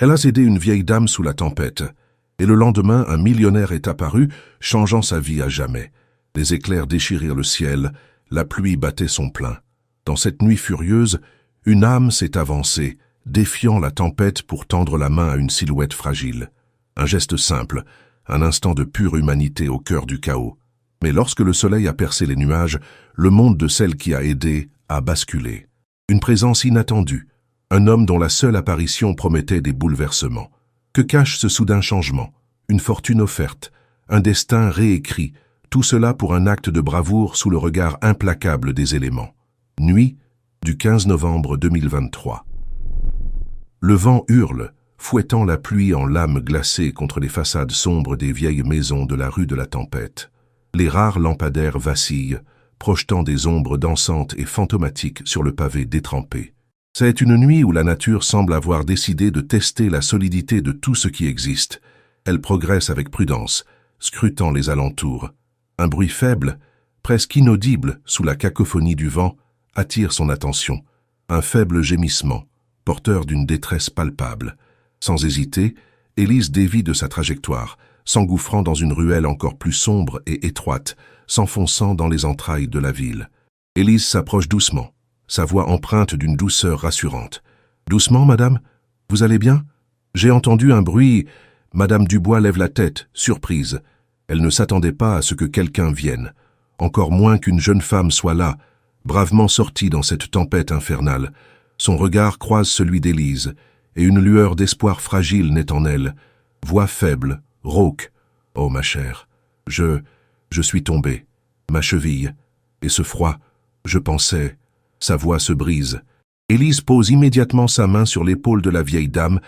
Elle a aidé une vieille dame sous la tempête, et le lendemain, un millionnaire est apparu, changeant sa vie à jamais. Les éclairs déchirirent le ciel, la pluie battait son plein. Dans cette nuit furieuse, une âme s'est avancée, défiant la tempête pour tendre la main à une silhouette fragile. Un geste simple, un instant de pure humanité au cœur du chaos. Mais lorsque le soleil a percé les nuages, le monde de celle qui a aidé a basculé. Une présence inattendue, un homme dont la seule apparition promettait des bouleversements. Que cache ce soudain changement? Une fortune offerte, un destin réécrit, tout cela pour un acte de bravoure sous le regard implacable des éléments. Nuit du 15 novembre 2023. Le vent hurle, fouettant la pluie en lames glacées contre les façades sombres des vieilles maisons de la rue de la Tempête. Les rares lampadaires vacillent, projetant des ombres dansantes et fantomatiques sur le pavé détrempé. C'est une nuit où la nature semble avoir décidé de tester la solidité de tout ce qui existe. Elle progresse avec prudence, scrutant les alentours. Un bruit faible, presque inaudible sous la cacophonie du vent, attire son attention. Un faible gémissement, porteur d'une détresse palpable. Sans hésiter, Élise dévie de sa trajectoire, s'engouffrant dans une ruelle encore plus sombre et étroite, s'enfonçant dans les entrailles de la ville. Élise s'approche doucement, sa voix empreinte d'une douceur rassurante. « Doucement, madame? Vous allez bien? J'ai entendu un bruit. » Madame Dubois lève la tête, surprise. Elle ne s'attendait pas à ce que quelqu'un vienne, encore moins qu'une jeune femme soit là, bravement sortie dans cette tempête infernale. Son regard croise celui d'Élise, et une lueur d'espoir fragile naît en elle. Voix faible, rauque. « Oh, ma chère, je suis tombée, ma cheville, et ce froid, je pensais... » Sa voix se brise. Élise pose immédiatement sa main sur l'épaule de la vieille dame,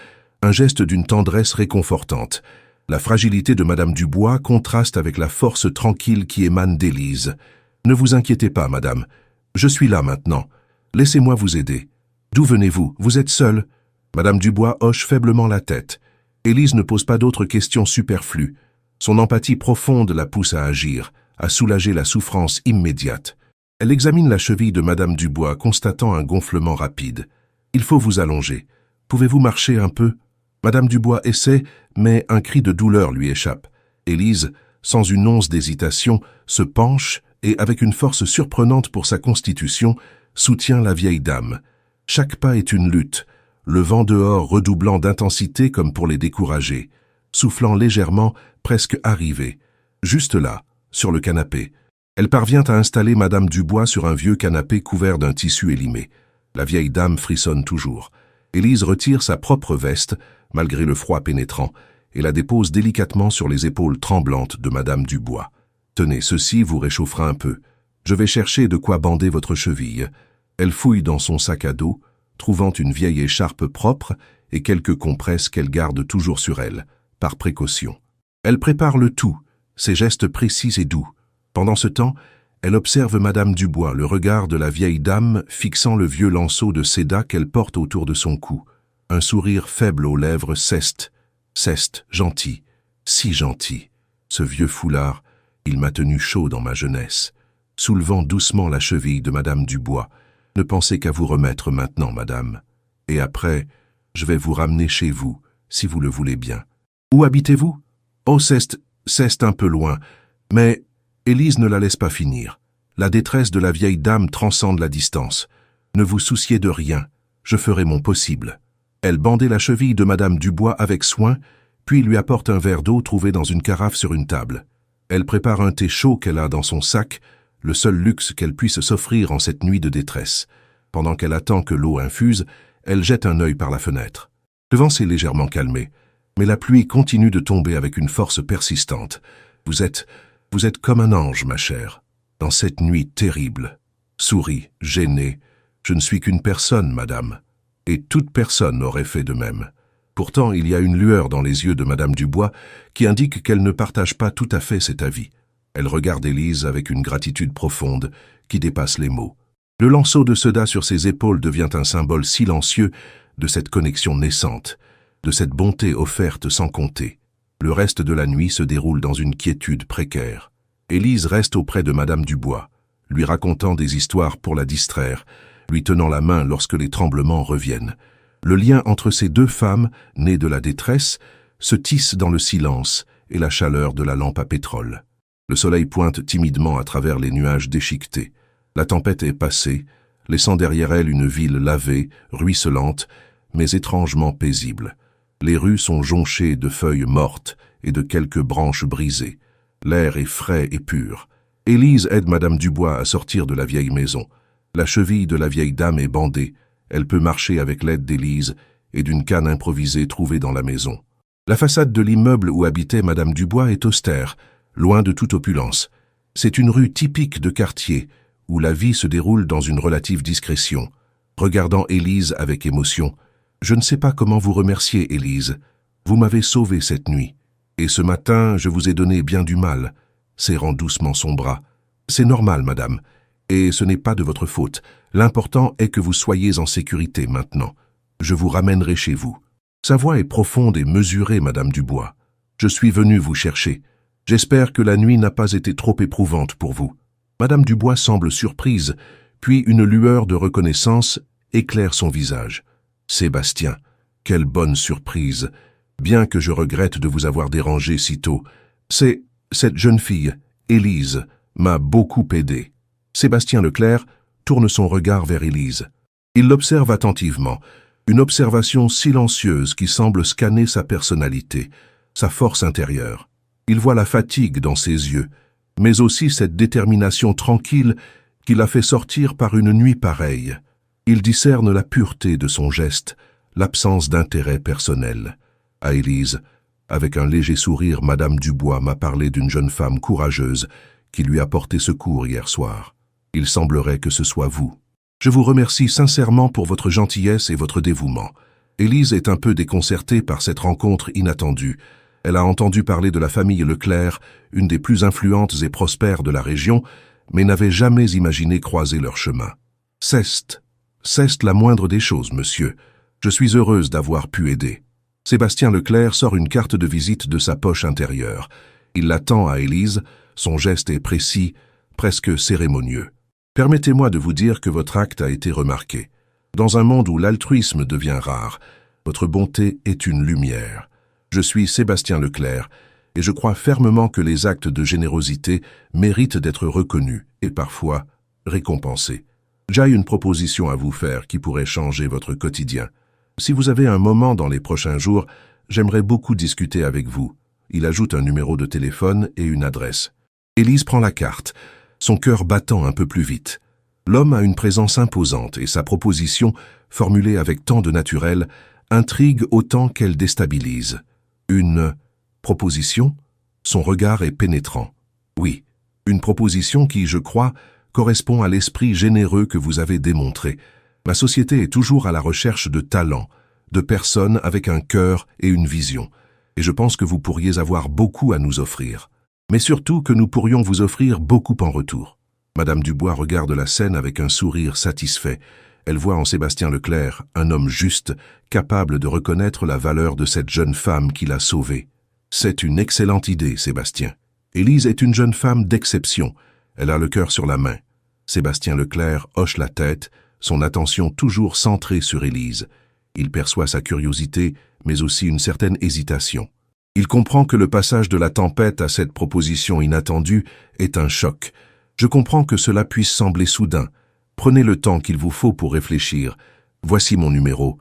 un geste d'une tendresse réconfortante. La fragilité de Madame Dubois contraste avec la force tranquille qui émane d'Élise. « Ne vous inquiétez pas, madame. Je suis là maintenant. Laissez-moi vous aider. D'où venez-vous? Vous êtes seule ?» Madame Dubois hoche faiblement la tête. Élise ne pose pas d'autres questions superflues. Son empathie profonde la pousse à agir, à soulager la souffrance immédiate. Elle examine la cheville de Madame Dubois, constatant un gonflement rapide. « Il faut vous allonger. Pouvez-vous marcher un peu ?» Madame Dubois essaie, mais un cri de douleur lui échappe. Élise, sans une once d'hésitation, se penche et, avec une force surprenante pour sa constitution, soutient la vieille dame. Chaque pas est une lutte, le vent dehors redoublant d'intensité comme pour les décourager, soufflant légèrement, presque arrivé. Juste là, sur le canapé. Elle parvient à installer Madame Dubois sur un vieux canapé couvert d'un tissu élimé. La vieille dame frissonne toujours. Élise retire sa propre veste, malgré le froid pénétrant, et la dépose délicatement sur les épaules tremblantes de Madame Dubois. « Tenez, ceci vous réchauffera un peu. Je vais chercher de quoi bander votre cheville. » Elle fouille dans son sac à dos, trouvant une vieille écharpe propre et quelques compresses qu'elle garde toujours sur elle, par précaution. Elle prépare le tout, ses gestes précis et doux. Pendant ce temps, elle observe Madame Dubois, le regard de la vieille dame fixant le vieux lanceau de séda qu'elle porte autour de son cou. Un sourire faible aux lèvres ceste, gentil, si gentil. Ce vieux foulard, il m'a tenu chaud dans ma jeunesse. Soulevant doucement la cheville de Madame Dubois, ne pensez qu'à vous remettre maintenant, madame. Et après, je vais vous ramener chez vous, si vous le voulez bien. Où habitez-vous? Oh, c'est un peu loin, mais... Élise ne la laisse pas finir. La détresse de la vieille dame transcende la distance. Ne vous souciez de rien, je ferai mon possible. Elle bandait la cheville de Madame Dubois avec soin, puis lui apporte un verre d'eau trouvé dans une carafe sur une table. Elle prépare un thé chaud qu'elle a dans son sac, le seul luxe qu'elle puisse s'offrir en cette nuit de détresse. Pendant qu'elle attend que l'eau infuse, elle jette un œil par la fenêtre. Le vent s'est légèrement calmé, mais la pluie continue de tomber avec une force persistante. Vous êtes comme un ange, ma chère, dans cette nuit terrible. Souris, gênée. Je ne suis qu'une personne, madame. Et toute personne aurait fait de même. Pourtant, il y a une lueur dans les yeux de Madame Dubois qui indique qu'elle ne partage pas tout à fait cet avis. Elle regarde Élise avec une gratitude profonde qui dépasse les mots. Le lanceau de Seda sur ses épaules devient un symbole silencieux de cette connexion naissante, de cette bonté offerte sans compter. Le reste de la nuit se déroule dans une quiétude précaire. Élise reste auprès de Madame Dubois, lui racontant des histoires pour la distraire, lui tenant la main lorsque les tremblements reviennent. Le lien entre ces deux femmes, nées de la détresse, se tisse dans le silence et la chaleur de la lampe à pétrole. Le soleil pointe timidement à travers les nuages déchiquetés. La tempête est passée, laissant derrière elle une ville lavée, ruisselante, mais étrangement paisible. Les rues sont jonchées de feuilles mortes et de quelques branches brisées. L'air est frais et pur. Élise aide Madame Dubois à sortir de la vieille maison. La cheville de la vieille dame est bandée. Elle peut marcher avec l'aide d'Élise et d'une canne improvisée trouvée dans la maison. La façade de l'immeuble où habitait Madame Dubois est austère, loin de toute opulence. C'est une rue typique de quartier, où la vie se déroule dans une relative discrétion. Regardant Élise avec émotion, « Je ne sais pas comment vous remercier, Élise. Vous m'avez sauvée cette nuit. Et ce matin, je vous ai donné bien du mal. » Serrant doucement son bras. « C'est normal, madame. Et ce n'est pas de votre faute. L'important est que vous soyez en sécurité maintenant. Je vous ramènerai chez vous. » Sa voix est profonde et mesurée, Madame Dubois. « Je suis venu vous chercher. J'espère que la nuit n'a pas été trop éprouvante pour vous. » Madame Dubois semble surprise, puis une lueur de reconnaissance éclaire son visage. « Sébastien, quelle bonne surprise. Bien que je regrette de vous avoir dérangé si tôt. Cette jeune fille, Élise, m'a beaucoup aidé. » Sébastien Leclerc tourne son regard vers Élise. Il l'observe attentivement, une observation silencieuse qui semble scanner sa personnalité, sa force intérieure. Il voit la fatigue dans ses yeux, mais aussi cette détermination tranquille qui l'a fait sortir par une nuit pareille. Il discerne la pureté de son geste, l'absence d'intérêt personnel. À Élise, avec un léger sourire, Madame Dubois m'a parlé d'une jeune femme courageuse qui lui a porté secours hier soir. Il semblerait que ce soit vous. Je vous remercie sincèrement pour votre gentillesse et votre dévouement. Élise est un peu déconcertée par cette rencontre inattendue. Elle a entendu parler de la famille Leclerc, une des plus influentes et prospères de la région, mais n'avait jamais imaginé croiser leur chemin. C'est la moindre des choses, monsieur. Je suis heureuse d'avoir pu aider. Sébastien Leclerc sort une carte de visite de sa poche intérieure. Il la tend à Élise, son geste est précis, presque cérémonieux. Permettez-moi de vous dire que votre acte a été remarqué. Dans un monde où l'altruisme devient rare, votre bonté est une lumière. Je suis Sébastien Leclerc, et je crois fermement que les actes de générosité méritent d'être reconnus et parfois récompensés. J'ai une proposition à vous faire qui pourrait changer votre quotidien. Si vous avez un moment dans les prochains jours, j'aimerais beaucoup discuter avec vous. Il ajoute un numéro de téléphone et une adresse. Élise prend la carte, son cœur battant un peu plus vite. L'homme a une présence imposante et sa proposition, formulée avec tant de naturel, intrigue autant qu'elle déstabilise. Une proposition? Son regard est pénétrant. Oui, une proposition qui, je crois, correspond à l'esprit généreux que vous avez démontré. Ma société est toujours à la recherche de talents, de personnes avec un cœur et une vision, et je pense que vous pourriez avoir beaucoup à nous offrir. Mais surtout que nous pourrions vous offrir beaucoup en retour. Madame Dubois regarde la scène avec un sourire satisfait. Elle voit en Sébastien Leclerc un homme juste, capable de reconnaître la valeur de cette jeune femme qui l'a sauvée. C'est une excellente idée, Sébastien. Élise est une jeune femme d'exception. Elle a le cœur sur la main. Sébastien Leclerc hoche la tête, son attention toujours centrée sur Élise. Il perçoit sa curiosité, mais aussi une certaine hésitation. Il comprend que le passage de la tempête à cette proposition inattendue est un choc. Je comprends que cela puisse sembler soudain. Prenez le temps qu'il vous faut pour réfléchir. Voici mon numéro.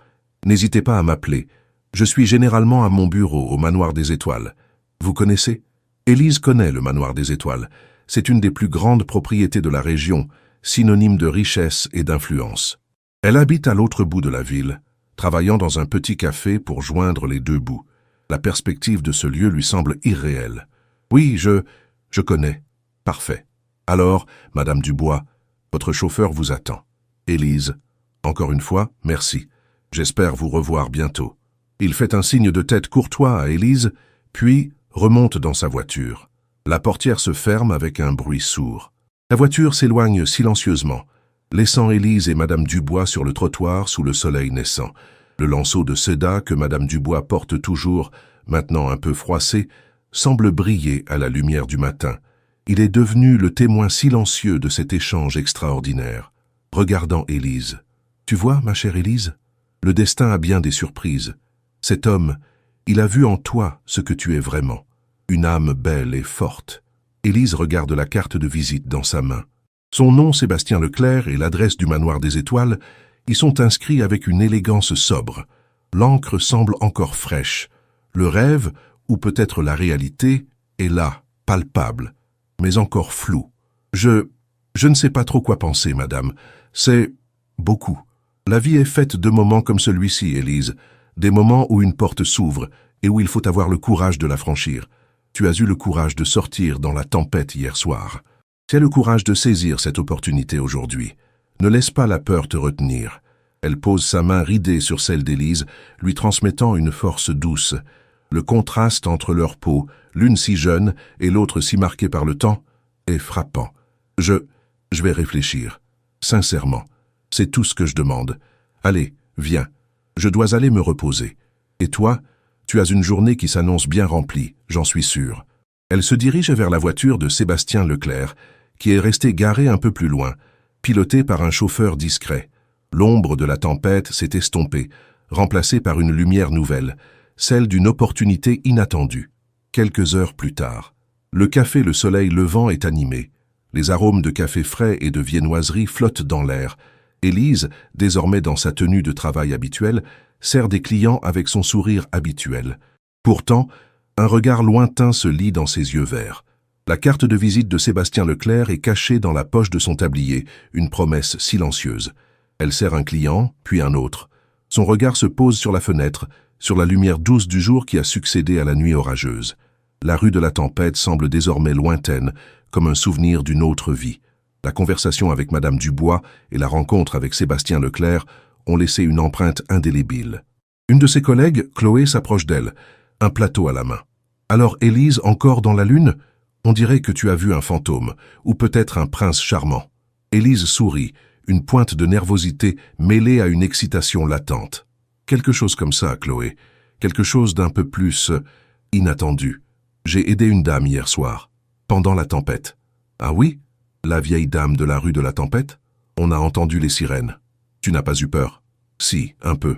N'hésitez pas à m'appeler. Je suis généralement à mon bureau, au Manoir des Étoiles. Vous connaissez? Élise connaît le Manoir des Étoiles. C'est une des plus grandes propriétés de la région, synonyme de richesse et d'influence. Elle habite à l'autre bout de la ville, travaillant dans un petit café pour joindre les deux bouts. La perspective de ce lieu lui semble irréelle. Oui, je connais. Parfait. Alors, Madame Dubois, votre chauffeur vous attend. Élise, encore une fois, merci. J'espère vous revoir bientôt. Il fait un signe de tête courtois à Élise, puis remonte dans sa voiture. La portière se ferme avec un bruit sourd. La voiture s'éloigne silencieusement, laissant Élise et Madame Dubois sur le trottoir sous le soleil naissant. Le lanceau de Seda que Madame Dubois porte toujours, maintenant un peu froissé, semble briller à la lumière du matin. Il est devenu le témoin silencieux de cet échange extraordinaire. Regardant Élise. « Tu vois, ma chère Élise, Le destin a bien des surprises. Cet homme, il a vu en toi ce que tu es vraiment. Une âme belle et forte. Élise regarde la carte de visite dans sa main. Son nom, Sébastien Leclerc, et l'adresse du manoir des étoiles y sont inscrits avec une élégance sobre. L'encre semble encore fraîche. Le rêve, ou peut-être la réalité, est là, palpable, mais encore flou. Je ne sais pas trop quoi penser, madame. C'est beaucoup. La vie est faite de moments comme celui-ci, Élise. Des moments où une porte s'ouvre et où il faut avoir le courage de la franchir. Tu as eu le courage de sortir dans la tempête hier soir. Tu as le courage de saisir cette opportunité aujourd'hui. Ne laisse pas la peur te retenir. Elle pose sa main ridée sur celle d'Élise, lui transmettant une force douce. Le contraste entre leurs peaux, l'une si jeune et l'autre si marquée par le temps, est frappant. Je vais réfléchir. Sincèrement, c'est tout ce que je demande. Allez, viens. Je dois aller me reposer. Et toi, tu as une journée qui s'annonce bien remplie, j'en suis sûr. Elle se dirige vers la voiture de Sébastien Leclerc, qui est resté garé un peu plus loin, piloté par un chauffeur discret. L'ombre de la tempête s'est estompée, remplacée par une lumière nouvelle, celle d'une opportunité inattendue. Quelques heures plus tard, le café Le Soleil Levant est animé. Les arômes de café frais et de viennoiserie flottent dans l'air. Élise, désormais dans sa tenue de travail habituelle, sert des clients avec son sourire habituel. Pourtant, un regard lointain se lit dans ses yeux verts. La carte de visite de Sébastien Leclerc est cachée dans la poche de son tablier, une promesse silencieuse. Elle sert un client, puis un autre. Son regard se pose sur la fenêtre, sur la lumière douce du jour qui a succédé à la nuit orageuse. La rue de la Tempête semble désormais lointaine, comme un souvenir d'une autre vie. La conversation avec Madame Dubois et la rencontre avec Sébastien Leclerc ont laissé une empreinte indélébile. Une de ses collègues, Chloé, s'approche d'elle, un plateau à la main. « Alors, Élise, encore dans la lune ? On dirait que tu as vu un fantôme, ou peut-être un prince charmant. » Élise sourit, une pointe de nervosité mêlée à une excitation latente. « Quelque chose comme ça, Chloé. Quelque chose d'un peu plus inattendu. J'ai aidé une dame hier soir, pendant la tempête. »« Ah oui ? La vieille dame de la rue de la Tempête ? On a entendu les sirènes. Tu n'as pas eu peur ? » ?»« Si, un peu.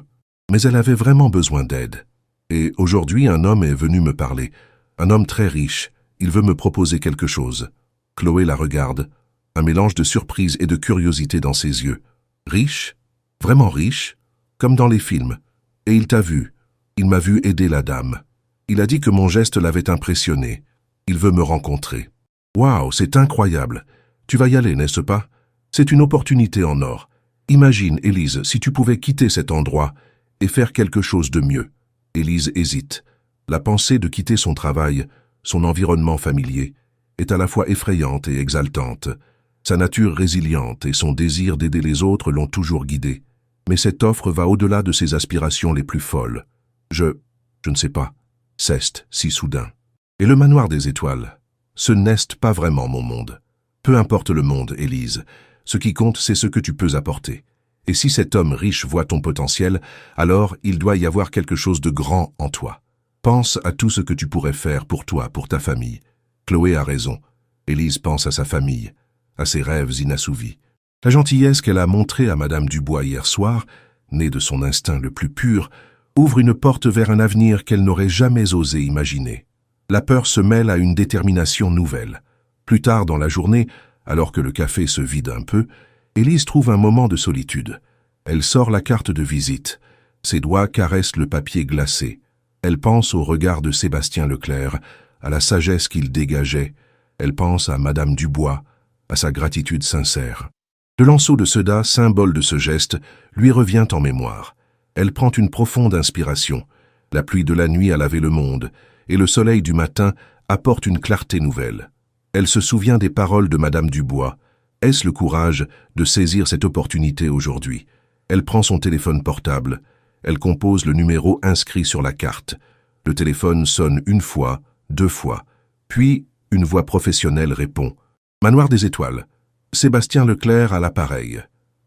Mais elle avait vraiment besoin d'aide. Et aujourd'hui, un homme est venu me parler. Un homme très riche. Il veut me proposer quelque chose. » Chloé la regarde, un mélange de surprise et de curiosité dans ses yeux. « Riche ? Vraiment riche ? Comme dans les films. Et il t'a vu. Il m'a vu aider la dame. Il a dit que mon geste l'avait impressionné. Il veut me rencontrer. Waouh, c'est incroyable. Tu vas y aller, n'est-ce pas? C'est une opportunité en or. Imagine, Élise, si tu pouvais quitter cet endroit et faire quelque chose de mieux. » Élise hésite. La pensée de quitter son travail, son environnement familier, est à la fois effrayante et exaltante. Sa nature résiliente et son désir d'aider les autres l'ont toujours guidée. Mais cette offre va au-delà de ses aspirations les plus folles. Je ne sais pas. Ceste, si soudain. Et le manoir des étoiles? Ce n'est pas vraiment mon monde. Peu importe le monde, Élise. Ce qui compte, c'est ce que tu peux apporter. Et si cet homme riche voit ton potentiel, alors il doit y avoir quelque chose de grand en toi. Pense à tout ce que tu pourrais faire pour toi, pour ta famille. Chloé a raison. Élise pense à sa famille, à ses rêves inassouvis. La gentillesse qu'elle a montrée à Madame Dubois hier soir, née de son instinct le plus pur, ouvre une porte vers un avenir qu'elle n'aurait jamais osé imaginer. La peur se mêle à une détermination nouvelle. Plus tard dans la journée, alors que le café se vide un peu, Élise trouve un moment de solitude. Elle sort la carte de visite. Ses doigts caressent le papier glacé. Elle pense au regard de Sébastien Leclerc, à la sagesse qu'il dégageait. Elle pense à Madame Dubois, à sa gratitude sincère. Le lanceau de soda, symbole de ce geste, lui revient en mémoire. Elle prend une profonde inspiration. La pluie de la nuit a lavé le monde, et le soleil du matin apporte une clarté nouvelle. Elle se souvient des paroles de Madame Dubois. Est-ce le courage de saisir cette opportunité aujourd'hui? Elle prend son téléphone portable. Elle compose le numéro inscrit sur la carte. Le téléphone sonne une fois, 2 fois. Puis, une voix professionnelle répond. « Manoir des étoiles. Sébastien Leclerc à l'appareil. »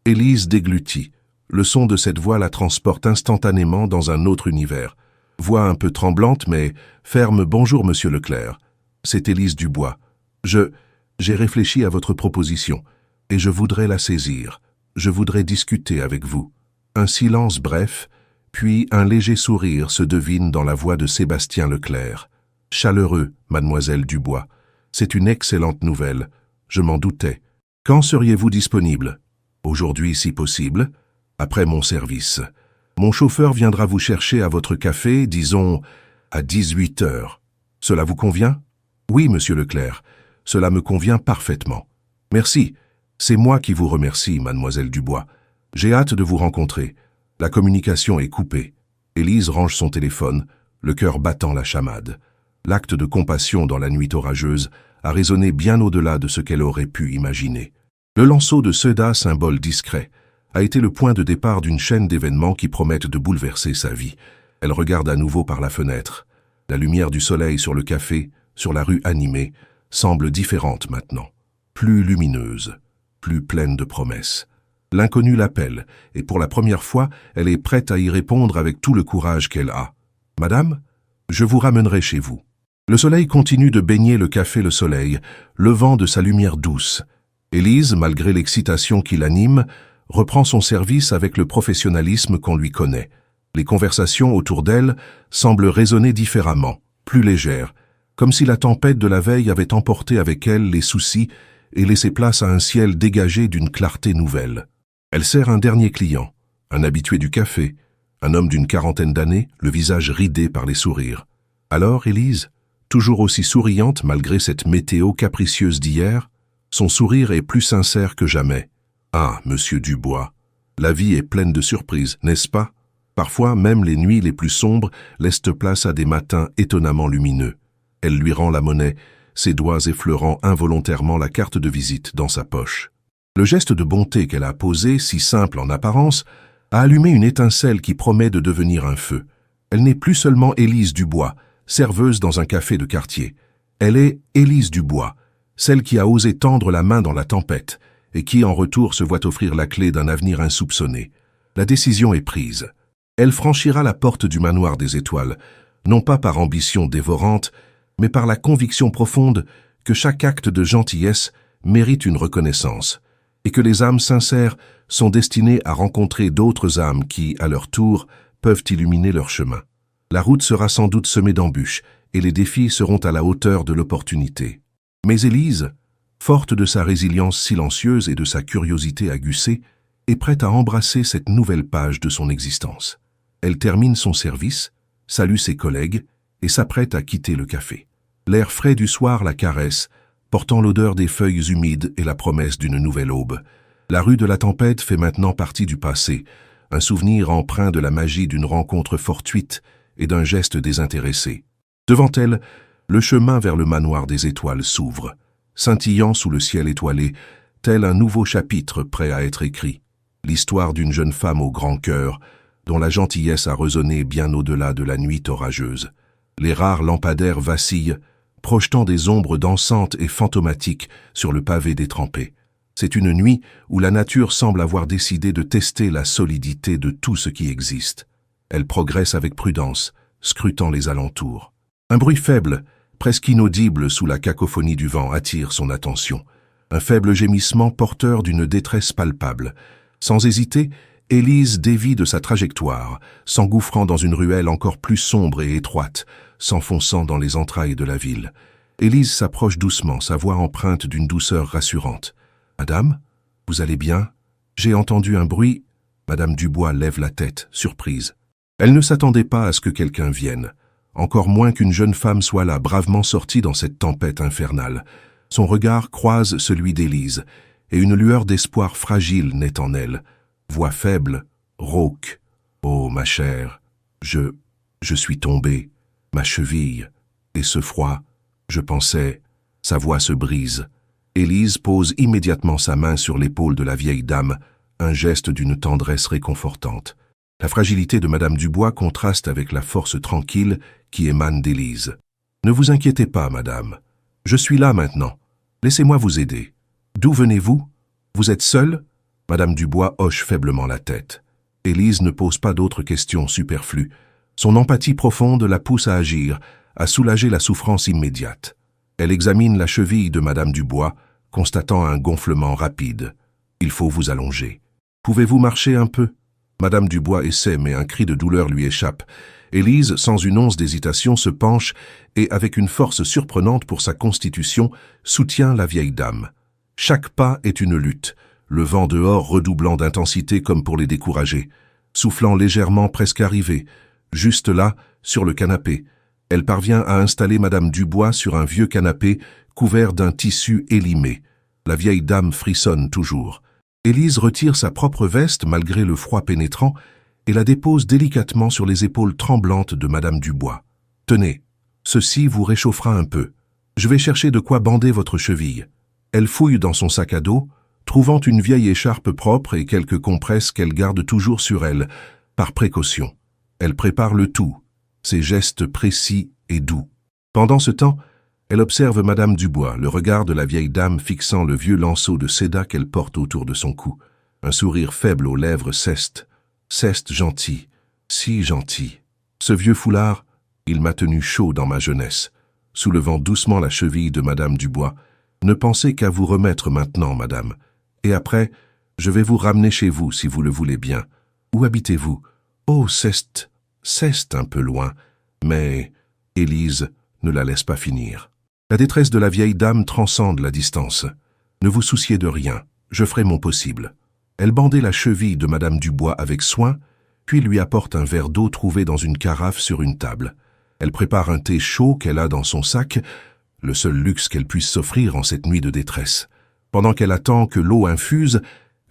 Élise déglutit. Le son de cette voix la transporte instantanément dans un autre univers. Voix un peu tremblante mais ferme. « Bonjour, monsieur Leclerc. C'est Élise Dubois. J'ai réfléchi à votre proposition et je voudrais la saisir. Je voudrais discuter avec vous. » Un silence bref, puis un léger sourire se devine dans la voix de Sébastien Leclerc. « Chaleureux, mademoiselle Dubois. C'est une excellente nouvelle. Je m'en doutais. Quand seriez-vous disponible? Aujourd'hui, si possible, après mon service. Mon chauffeur viendra vous chercher à votre café, disons, à 18 heures. Cela vous convient? Oui, monsieur Leclerc, cela me convient parfaitement. Merci. C'est moi qui vous remercie, mademoiselle Dubois. J'ai hâte de vous rencontrer. La communication est coupée. Élise range son téléphone, le cœur battant la chamade. L'acte de compassion dans la nuit orageuse a résonné bien au-delà de ce qu'elle aurait pu imaginer. Le lanceau de Seda, symbole discret, a été le point de départ d'une chaîne d'événements qui promettent de bouleverser sa vie. Elle regarde à nouveau par la fenêtre. La lumière du soleil sur le café, sur la rue animée, semble différente maintenant. Plus lumineuse, plus pleine de promesses. L'inconnu l'appelle, et pour la première fois, elle est prête à y répondre avec tout le courage qu'elle a. « Madame, je vous ramènerai chez vous. » Le soleil continue de baigner le café Le Soleil, levant de sa lumière douce. Élise, malgré l'excitation qui l'anime, reprend son service avec le professionnalisme qu'on lui connaît. Les conversations autour d'elle semblent résonner différemment, plus légères, comme si la tempête de la veille avait emporté avec elle les soucis et laissé place à un ciel dégagé d'une clarté nouvelle. Elle sert un dernier client, un habitué du café, un homme d'une quarantaine d'années, le visage ridé par les sourires. Alors, Élise, toujours aussi souriante malgré cette météo capricieuse d'hier, son sourire est plus sincère que jamais. « Ah, monsieur Dubois, la vie est pleine de surprises, n'est-ce pas? Parfois, même les nuits les plus sombres laissent place à des matins étonnamment lumineux. » Elle lui rend la monnaie, ses doigts effleurant involontairement la carte de visite dans sa poche. Le geste de bonté qu'elle a posé, si simple en apparence, a allumé une étincelle qui promet de devenir un feu. Elle n'est plus seulement Élise Dubois, serveuse dans un café de quartier. Elle est Élise Dubois, celle qui a osé tendre la main dans la tempête et qui, en retour, se voit offrir la clé d'un avenir insoupçonné. La décision est prise. Elle franchira la porte du manoir des étoiles, non pas par ambition dévorante, mais par la conviction profonde que chaque acte de gentillesse mérite une reconnaissance, et que les âmes sincères sont destinées à rencontrer d'autres âmes qui, à leur tour, peuvent illuminer leur chemin. La route sera sans doute semée d'embûches, et les défis seront à la hauteur de l'opportunité. Mais Élise, forte de sa résilience silencieuse et de sa curiosité aguçée, est prête à embrasser cette nouvelle page de son existence. Elle termine son service, salue ses collègues et s'apprête à quitter le café. L'air frais du soir la caresse, portant l'odeur des feuilles humides et la promesse d'une nouvelle aube. La rue de la Tempête fait maintenant partie du passé, un souvenir empreint de la magie d'une rencontre fortuite et d'un geste désintéressé. Devant elle, le chemin vers le manoir des étoiles s'ouvre, scintillant sous le ciel étoilé, tel un nouveau chapitre prêt à être écrit. L'histoire d'une jeune femme au grand cœur, dont la gentillesse a résonné bien au-delà de la nuit orageuse. Les rares lampadaires vacillent, projetant des ombres dansantes et fantomatiques sur le pavé détrempé. C'est une nuit où la nature semble avoir décidé de tester la solidité de tout ce qui existe. Elle progresse avec prudence, scrutant les alentours. Un bruit faible, presque inaudible sous la cacophonie du vent, attire son attention. Un faible gémissement porteur d'une détresse palpable. Sans hésiter, Élise dévie de sa trajectoire, s'engouffrant dans une ruelle encore plus sombre et étroite, s'enfonçant dans les entrailles de la ville. Élise s'approche doucement, sa voix empreinte d'une douceur rassurante. « Madame, vous allez bien? J'ai entendu un bruit. » Madame Dubois lève la tête, surprise. Elle ne s'attendait pas à ce que quelqu'un vienne, encore moins qu'une jeune femme soit là, bravement sortie dans cette tempête infernale. Son regard croise celui d'Élise, et une lueur d'espoir fragile naît en elle. Voix faible, rauque. « Oh, ma chère, je suis tombée, ma cheville, et ce froid, je pensais... » Sa voix se brise. Élise pose immédiatement sa main sur l'épaule de la vieille dame, un geste d'une tendresse réconfortante. La fragilité de Madame Dubois contraste avec la force tranquille qui émane d'Élise. « Ne vous inquiétez pas, madame. Je suis là maintenant. Laissez-moi vous aider. D'où venez-vous? Vous êtes seule ?» Madame Dubois hoche faiblement la tête. Élise ne pose pas d'autres questions superflues. Son empathie profonde la pousse à agir, à soulager la souffrance immédiate. Elle examine la cheville de Madame Dubois, constatant un gonflement rapide. « Il faut vous allonger. Pouvez-vous marcher un peu ?» Madame Dubois essaie, mais un cri de douleur lui échappe. Élise, sans une once d'hésitation, se penche et, avec une force surprenante pour sa constitution, soutient la vieille dame. Chaque pas est une lutte, le vent dehors redoublant d'intensité comme pour les décourager, soufflant légèrement presque arrivé, juste là, sur le canapé. Elle parvient à installer Madame Dubois sur un vieux canapé couvert d'un tissu élimé. La vieille dame frissonne toujours. Élise retire sa propre veste malgré le froid pénétrant et la dépose délicatement sur les épaules tremblantes de Madame Dubois. « Tenez, ceci vous réchauffera un peu. Je vais chercher de quoi bander votre cheville. » Elle fouille dans son sac à dos, trouvant une vieille écharpe propre et quelques compresses qu'elle garde toujours sur elle, par précaution. Elle prépare le tout, ses gestes précis et doux. Pendant ce temps, elle observe Madame Dubois, le regard de la vieille dame fixant le vieux lanceau de séda qu'elle porte autour de son cou. Un sourire faible aux lèvres ceste. Ceste gentil, si gentil. Ce vieux foulard, il m'a tenu chaud dans ma jeunesse. Soulevant doucement la cheville de Madame Dubois, ne pensez qu'à vous remettre maintenant, madame. Et après, je vais vous ramener chez vous si vous le voulez bien. Où habitez-vous? Oh, c'est un peu loin. Mais Élise ne la laisse pas finir. La détresse de la vieille dame transcende la distance. Ne vous souciez de rien, je ferai mon possible. Elle bandait la cheville de Madame Dubois avec soin, puis lui apporte un verre d'eau trouvé dans une carafe sur une table. Elle prépare un thé chaud qu'elle a dans son sac, le seul luxe qu'elle puisse s'offrir en cette nuit de détresse. Pendant qu'elle attend que l'eau infuse,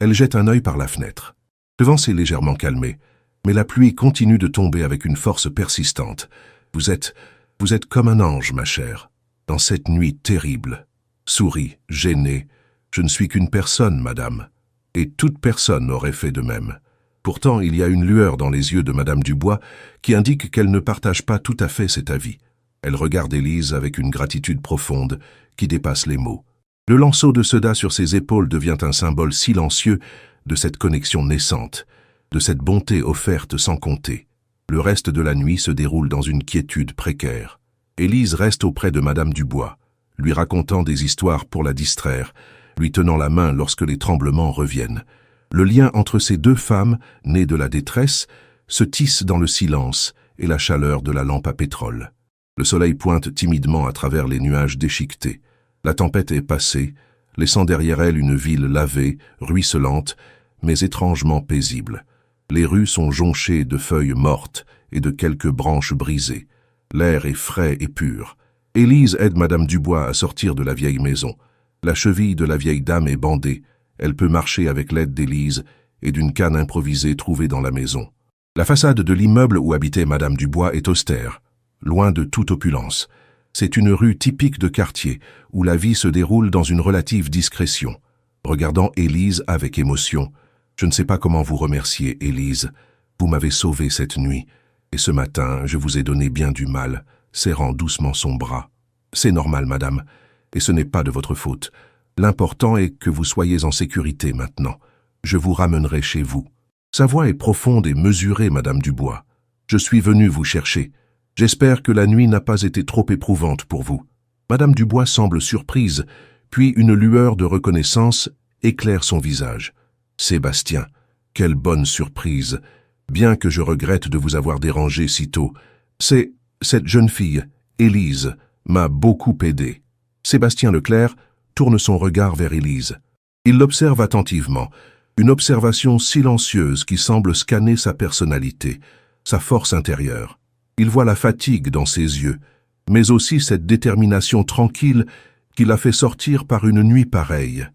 elle jette un œil par la fenêtre. Le vent s'est légèrement calmé, mais la pluie continue de tomber avec une force persistante. Vous êtes comme un ange, ma chère, dans cette nuit terrible. Souris, gênée. Je ne suis qu'une personne, madame. Et toute personne aurait fait de même. Pourtant, il y a une lueur dans les yeux de Madame Dubois qui indique qu'elle ne partage pas tout à fait cet avis. Elle regarde Élise avec une gratitude profonde qui dépasse les mots. Le lanceau de Seda sur ses épaules devient un symbole silencieux de cette connexion naissante, de cette bonté offerte sans compter. Le reste de la nuit se déroule dans une quiétude précaire. Élise reste auprès de Madame Dubois, lui racontant des histoires pour la distraire, lui tenant la main lorsque les tremblements reviennent. Le lien entre ces deux femmes, nées de la détresse, se tisse dans le silence et la chaleur de la lampe à pétrole. Le soleil pointe timidement à travers les nuages déchiquetés. La tempête est passée, laissant derrière elle une ville lavée, ruisselante, mais étrangement paisible. Les rues sont jonchées de feuilles mortes et de quelques branches brisées. L'air est frais et pur. Élise aide Madame Dubois à sortir de la vieille maison. La cheville de la vieille dame est bandée. Elle peut marcher avec l'aide d'Élise et d'une canne improvisée trouvée dans la maison. La façade de l'immeuble où habitait Madame Dubois est austère, loin de toute opulence. C'est une rue typique de quartier, où la vie se déroule dans une relative discrétion. Regardant Élise avec émotion, je ne sais pas comment vous remercier, Élise. Vous m'avez sauvée cette nuit, et ce matin, je vous ai donné bien du mal, serrant doucement son bras. C'est normal, madame, et ce n'est pas de votre faute. L'important est que vous soyez en sécurité maintenant. Je vous ramènerai chez vous. Sa voix est profonde et mesurée, Madame Dubois. Je suis venu vous chercher. J'espère que la nuit n'a pas été trop éprouvante pour vous. Madame Dubois semble surprise, puis une lueur de reconnaissance éclaire son visage. Sébastien, quelle bonne surprise. Bien que je regrette de vous avoir dérangé si tôt. Cette jeune fille, Élise, m'a beaucoup aidé. Sébastien Leclerc tourne son regard vers Élise. Il l'observe attentivement, une observation silencieuse qui semble scanner sa personnalité, sa force intérieure. Il voit la fatigue dans ses yeux, mais aussi cette détermination tranquille qui l'a fait sortir par une nuit pareille.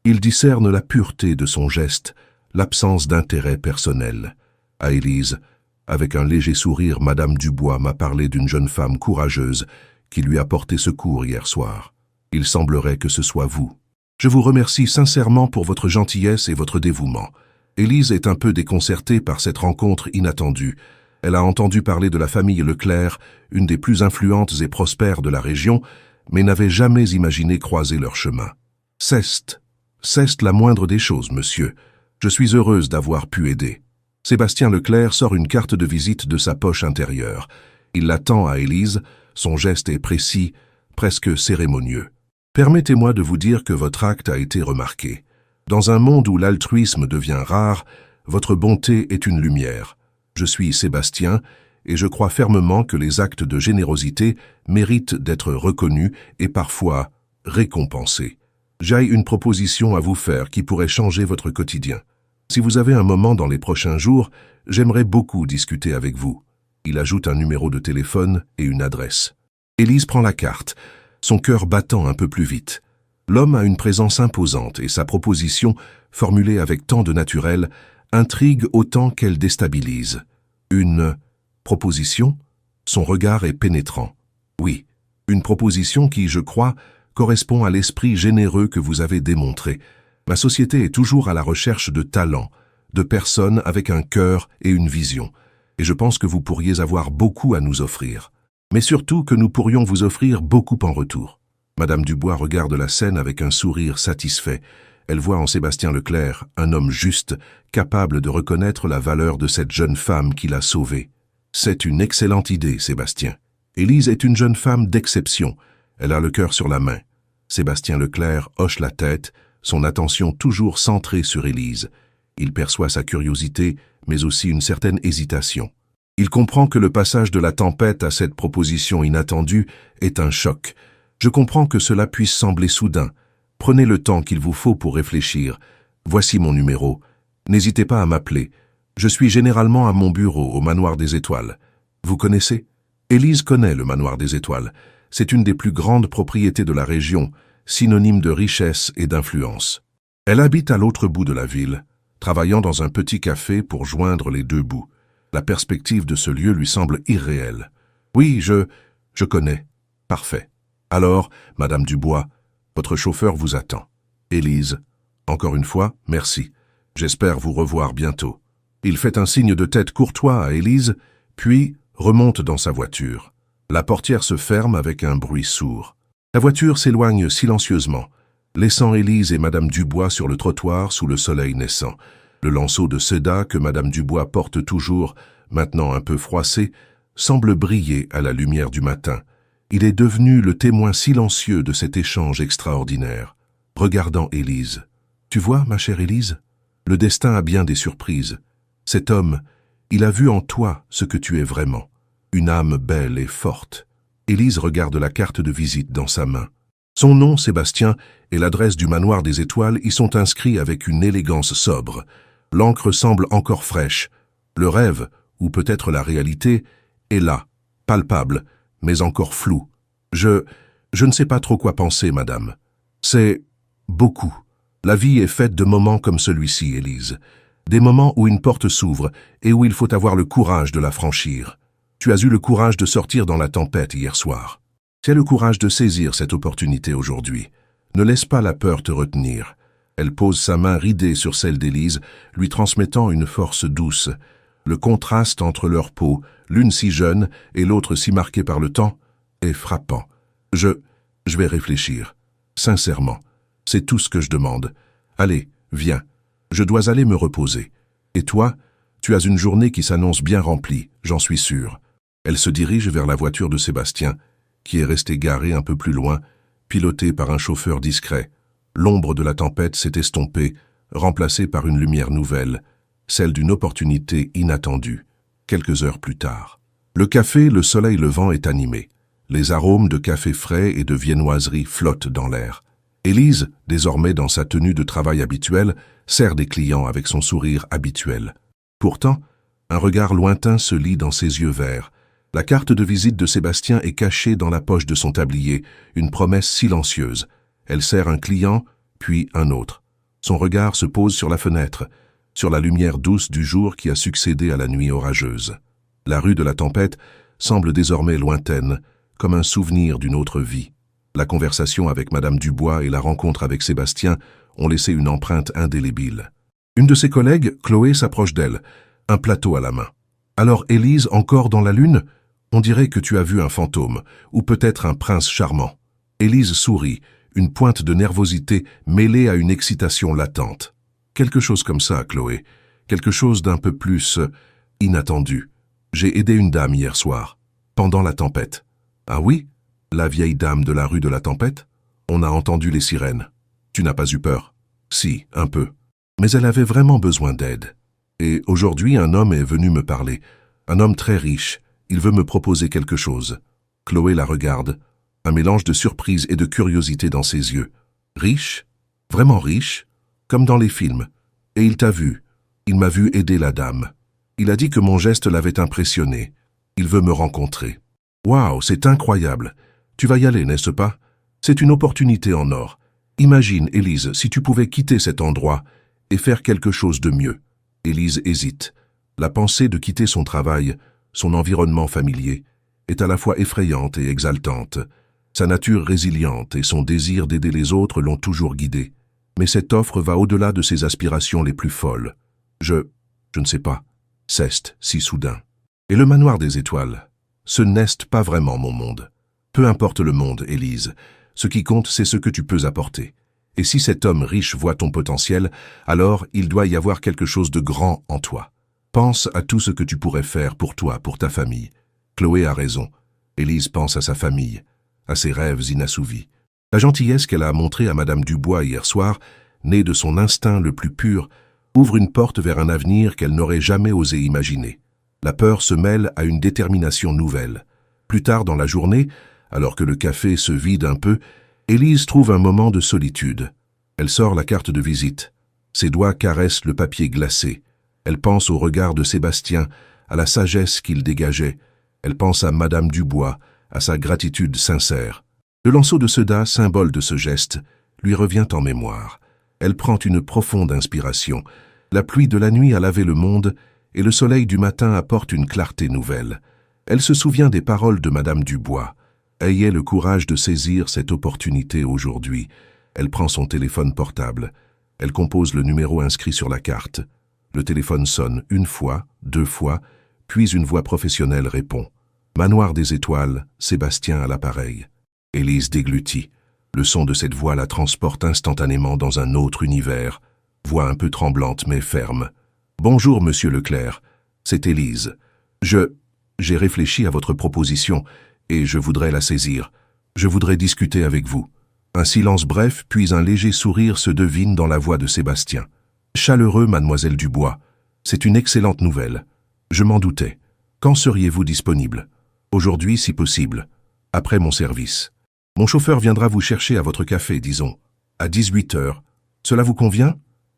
Il discerne la pureté de son geste, l'absence d'intérêt personnel. À Élise, avec un léger sourire, Madame Dubois m'a parlé d'une jeune femme courageuse qui lui a porté secours hier soir. Il semblerait que ce soit vous. Je vous remercie sincèrement pour votre gentillesse et votre dévouement. Élise est un peu déconcertée par cette rencontre inattendue. Elle a entendu parler de la famille Leclerc, une des plus influentes et prospères de la région, mais n'avait jamais imaginé croiser leur chemin. C'est la moindre des choses, monsieur. Je suis heureuse d'avoir pu aider. Sébastien Leclerc sort une carte de visite de sa poche intérieure. Il la tend à Élise, son geste est précis, presque cérémonieux. Permettez-moi de vous dire que votre acte a été remarqué. Dans un monde où l'altruisme devient rare, votre bonté est une lumière. Je suis Sébastien, et je crois fermement que les actes de générosité méritent d'être reconnus et parfois récompensés. J'ai une proposition à vous faire qui pourrait changer votre quotidien. Si vous avez un moment dans les prochains jours, j'aimerais beaucoup discuter avec vous. Il ajoute un numéro de téléphone et une adresse. Élise prend la carte, son cœur battant un peu plus vite. L'homme a une présence imposante et sa proposition, formulée avec tant de naturel, intrigue autant qu'elle déstabilise. Une proposition? Son regard est pénétrant. Oui, une proposition qui, je crois, correspond à l'esprit généreux que vous avez démontré. Ma société est toujours à la recherche de talents, de personnes avec un cœur et une vision, et je pense que vous pourriez avoir beaucoup à nous offrir. Mais surtout que nous pourrions vous offrir beaucoup en retour. Madame Dubois regarde la scène avec un sourire satisfait. Elle voit en Sébastien Leclerc un homme juste, capable de reconnaître la valeur de cette jeune femme qui l'a sauvée. C'est une excellente idée, Sébastien. Élise est une jeune femme d'exception. Elle a le cœur sur la main. Sébastien Leclerc hoche la tête, son attention toujours centrée sur Élise. Il perçoit sa curiosité, mais aussi une certaine hésitation. Il comprend que le passage de la tempête à cette proposition inattendue est un choc. Je comprends que cela puisse sembler soudain. Prenez le temps qu'il vous faut pour réfléchir. Voici mon numéro. N'hésitez pas à m'appeler. Je suis généralement à mon bureau, au Manoir des Étoiles. Vous connaissez? Élise connaît le Manoir des Étoiles. C'est une des plus grandes propriétés de la région, synonyme de richesse et d'influence. Elle habite à l'autre bout de la ville, travaillant dans un petit café pour joindre les deux bouts. La perspective de ce lieu lui semble irréelle. Oui, je connais. Parfait. Alors, Madame Dubois, votre chauffeur vous attend. Élise, encore une fois, merci. J'espère vous revoir bientôt. Il fait un signe de tête courtois à Élise, puis remonte dans sa voiture. La portière se ferme avec un bruit sourd. La voiture s'éloigne silencieusement, laissant Élise et Madame Dubois sur le trottoir sous le soleil naissant. Le lanceau de Seda que Madame Dubois porte toujours, maintenant un peu froissé, semble briller à la lumière du matin. Il est devenu le témoin silencieux de cet échange extraordinaire. Regardant Élise. « Tu vois, ma chère Élise, le destin a bien des surprises. Cet homme, il a vu en toi ce que tu es vraiment. Une âme belle et forte. » Élise regarde la carte de visite dans sa main. Son nom, Sébastien, et l'adresse du Manoir des Étoiles y sont inscrits avec une élégance sobre. L'encre semble encore fraîche. Le rêve, ou peut-être la réalité, est là, palpable, mais encore flou. Je ne sais pas trop quoi penser, madame. C'est beaucoup. La vie est faite de moments comme celui-ci, Élise. Des moments où une porte s'ouvre et où il faut avoir le courage de la franchir. Tu as eu le courage de sortir dans la tempête hier soir. Tu as le courage de saisir cette opportunité aujourd'hui. Ne laisse pas la peur te retenir. Elle pose sa main ridée sur celle d'Élise, lui transmettant une force douce. Le contraste entre leurs peaux, l'une si jeune et l'autre si marquée par le temps, est frappant. Je vais réfléchir. Sincèrement, c'est tout ce que je demande. Allez, viens. Je dois aller me reposer. Et toi, tu as une journée qui s'annonce bien remplie, j'en suis sûr. Elle se dirige vers la voiture de Sébastien, qui est restée garée un peu plus loin, pilotée par un chauffeur discret. L'ombre de la tempête s'est estompée, remplacée par une lumière nouvelle, celle d'une opportunité inattendue. Quelques heures plus tard. Le café, le soleil levant est animé. Les arômes de café frais et de viennoiserie flottent dans l'air. Élise, désormais dans sa tenue de travail habituelle, sert des clients avec son sourire habituel. Pourtant, un regard lointain se lit dans ses yeux verts. La carte de visite de Sébastien est cachée dans la poche de son tablier, une promesse silencieuse. Elle sert un client, puis un autre. Son regard se pose sur la fenêtre, sur la lumière douce du jour qui a succédé à la nuit orageuse. La rue de la tempête semble désormais lointaine, comme un souvenir d'une autre vie. La conversation avec Madame Dubois et la rencontre avec Sébastien ont laissé une empreinte indélébile. Une de ses collègues, Chloé, s'approche d'elle, un plateau à la main. « Alors, Élise, encore dans la lune ? On dirait que tu as vu un fantôme, ou peut-être un prince charmant. » Élise sourit, une pointe de nervosité mêlée à une excitation latente. « Quelque chose comme ça, Chloé. Quelque chose d'un peu plus inattendu. J'ai aidé une dame hier soir, pendant la tempête. »« Ah oui ? La vieille dame de la rue de la tempête ? On a entendu les sirènes. Tu n'as pas eu peur ? » « Si, un peu. Mais elle avait vraiment besoin d'aide. » Et aujourd'hui, un homme est venu me parler. Un homme très riche. Il veut me proposer quelque chose. Chloé la regarde. Un mélange de surprise et de curiosité dans ses yeux. Riche? Vraiment riche? Comme dans les films. Et il t'a vu. Il m'a vu aider la dame. Il a dit que mon geste l'avait impressionné. Il veut me rencontrer. Waouh, c'est incroyable. Tu vas y aller, n'est-ce pas? C'est une opportunité en or. Imagine, Élise, si tu pouvais quitter cet endroit et faire quelque chose de mieux. Élise hésite. La pensée de quitter son travail, son environnement familier, est à la fois effrayante et exaltante. Sa nature résiliente et son désir d'aider les autres l'ont toujours guidée. Mais cette offre va au-delà de ses aspirations les plus folles. Je ne sais pas, ceste si soudain. Et le manoir des étoiles, ce n'est pas vraiment mon monde. Peu importe le monde, Élise, ce qui compte, c'est ce que tu peux apporter. Et si cet homme riche voit ton potentiel, alors il doit y avoir quelque chose de grand en toi. Pense à tout ce que tu pourrais faire pour toi, pour ta famille. Chloé a raison. Élise pense à sa famille, à ses rêves inassouvis. La gentillesse qu'elle a montrée à Madame Dubois hier soir, née de son instinct le plus pur, ouvre une porte vers un avenir qu'elle n'aurait jamais osé imaginer. La peur se mêle à une détermination nouvelle. Plus tard dans la journée, alors que le café se vide un peu, Élise trouve un moment de solitude. Elle sort la carte de visite. Ses doigts caressent le papier glacé. Elle pense au regard de Sébastien, à la sagesse qu'il dégageait. Elle pense à Madame Dubois, à sa gratitude sincère. Le lanceau de Sedat, symbole de ce geste, lui revient en mémoire. Elle prend une profonde inspiration. La pluie de la nuit a lavé le monde et le soleil du matin apporte une clarté nouvelle. Elle se souvient des paroles de Madame Dubois. Ayez le courage de saisir cette opportunité aujourd'hui. Elle prend son téléphone portable. Elle compose le numéro inscrit sur la carte. Le téléphone sonne une fois, deux fois, puis une voix professionnelle répond. Manoir des étoiles, Sébastien à l'appareil. Élise déglutit. Le son de cette voix la transporte instantanément dans un autre univers. Voix un peu tremblante mais ferme. Bonjour, monsieur Leclerc. C'est Élise. J'ai réfléchi à votre proposition et je voudrais la saisir. Je voudrais discuter avec vous. Un silence bref, puis un léger sourire se devine dans la voix de Sébastien. Chaleureux, mademoiselle Dubois. C'est une excellente nouvelle. Je m'en doutais. Quand seriez-vous disponible? Aujourd'hui, si possible. Après mon service. Mon chauffeur viendra vous chercher à votre café, disons. À 18 heures. Cela vous convient?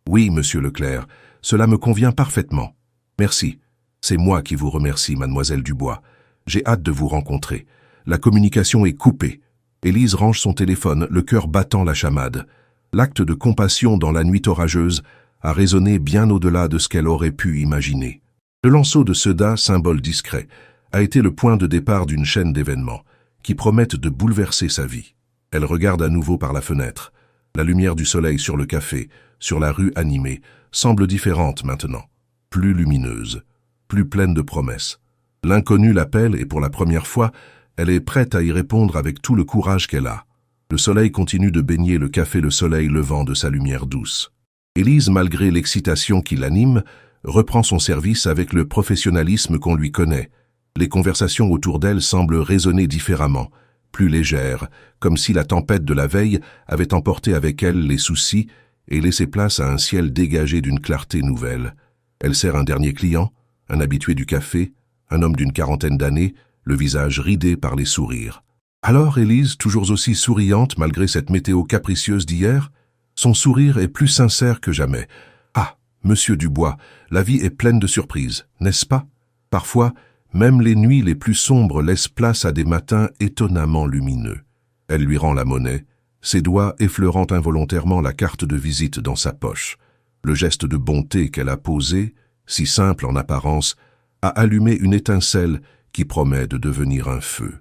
Oui, monsieur Leclerc. Cela me convient parfaitement. Merci. C'est moi qui vous remercie, mademoiselle Dubois. J'ai hâte de vous rencontrer. La communication est coupée. Élise range son téléphone, le cœur battant la chamade. L'acte de compassion dans la nuit orageuse a résonné bien au-delà de ce qu'elle aurait pu imaginer. Le lanceau de Sedat, symbole discret, a été le point de départ d'une chaîne d'événements qui promettent de bouleverser sa vie. Elle regarde à nouveau par la fenêtre. La lumière du soleil sur le café, sur la rue animée, semble différente maintenant, plus lumineuse, plus pleine de promesses. L'inconnu l'appelle et pour la première fois, elle est prête à y répondre avec tout le courage qu'elle a. Le soleil continue de baigner le café, le soleil levant de sa lumière douce. Élise, malgré l'excitation qui l'anime, reprend son service avec le professionnalisme qu'on lui connaît. Les conversations autour d'elle semblent résonner différemment, plus légères, comme si la tempête de la veille avait emporté avec elle les soucis et laissé place à un ciel dégagé d'une clarté nouvelle. Elle sert un dernier client, un habitué du café, un homme d'une quarantaine d'années, le visage ridé par les sourires. Alors Élise, toujours aussi souriante malgré cette météo capricieuse d'hier, son sourire est plus sincère que jamais. Ah, monsieur Dubois, la vie est pleine de surprises, n'est-ce pas? Parfois, même les nuits les plus sombres laissent place à des matins étonnamment lumineux. Elle lui rend la monnaie, ses doigts effleurant involontairement la carte de visite dans sa poche. Le geste de bonté qu'elle a posé, si simple en apparence, a allumé une étincelle qui promet de devenir un feu.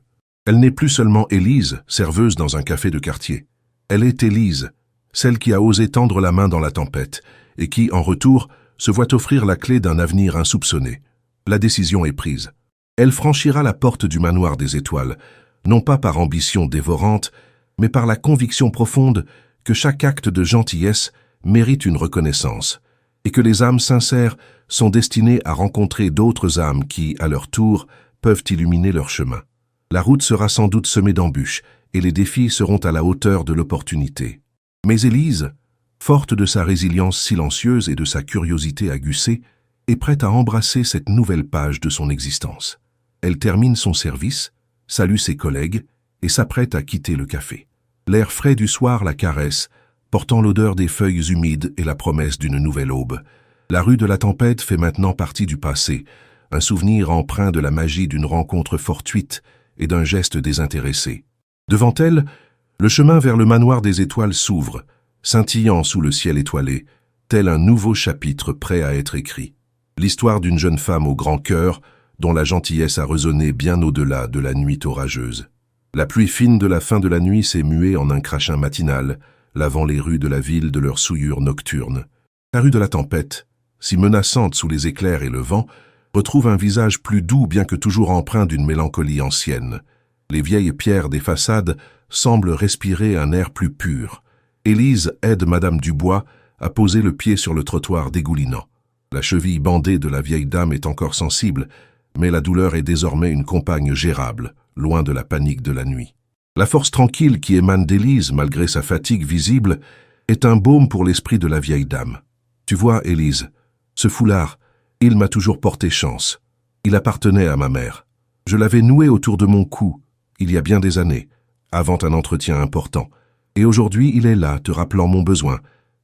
Elle n'est plus seulement Élise, serveuse dans un café de quartier. Elle est Élise, celle qui a osé tendre la main dans la tempête, et qui, en retour, se voit offrir la clé d'un avenir insoupçonné. La décision est prise. Elle franchira la porte du manoir des étoiles, non pas par ambition dévorante, mais par la conviction profonde que chaque acte de gentillesse mérite une reconnaissance, et que les âmes sincères sont destinées à rencontrer d'autres âmes qui, à leur tour, peuvent illuminer leur chemin. La route sera sans doute semée d'embûches, et les défis seront à la hauteur de l'opportunité. Mais Élise, forte de sa résilience silencieuse et de sa curiosité aguçée, est prête à embrasser cette nouvelle page de son existence. Elle termine son service, salue ses collègues et s'apprête à quitter le café. L'air frais du soir la caresse, portant l'odeur des feuilles humides et la promesse d'une nouvelle aube. La rue de la Tempête fait maintenant partie du passé, un souvenir empreint de la magie d'une rencontre fortuite et d'un geste désintéressé. Devant elle, le chemin vers le manoir des étoiles s'ouvre, scintillant sous le ciel étoilé, tel un nouveau chapitre prêt à être écrit. L'histoire d'une jeune femme au grand cœur, dont la gentillesse a résonné bien au-delà de la nuit orageuse. La pluie fine de la fin de la nuit s'est muée en un crachin matinal, lavant les rues de la ville de leur souillure nocturne. La rue de la Tempête, si menaçante sous les éclairs et le vent, retrouve un visage plus doux bien que toujours empreint d'une mélancolie ancienne. Les vieilles pierres des façades semblent respirer un air plus pur. Élise aide Madame Dubois à poser le pied sur le trottoir dégoulinant. La cheville bandée de la vieille dame est encore sensible, mais la douleur est désormais une compagne gérable, loin de la panique de la nuit. La force tranquille qui émane d'Élise, malgré sa fatigue visible, est un baume pour l'esprit de la vieille dame. Tu vois, Élise, ce foulard, il m'a toujours porté chance. Il appartenait à ma mère. Je l'avais noué autour de mon cou, il y a bien des années, avant un entretien important. Et aujourd'hui, il est là, te rappelant mon besoin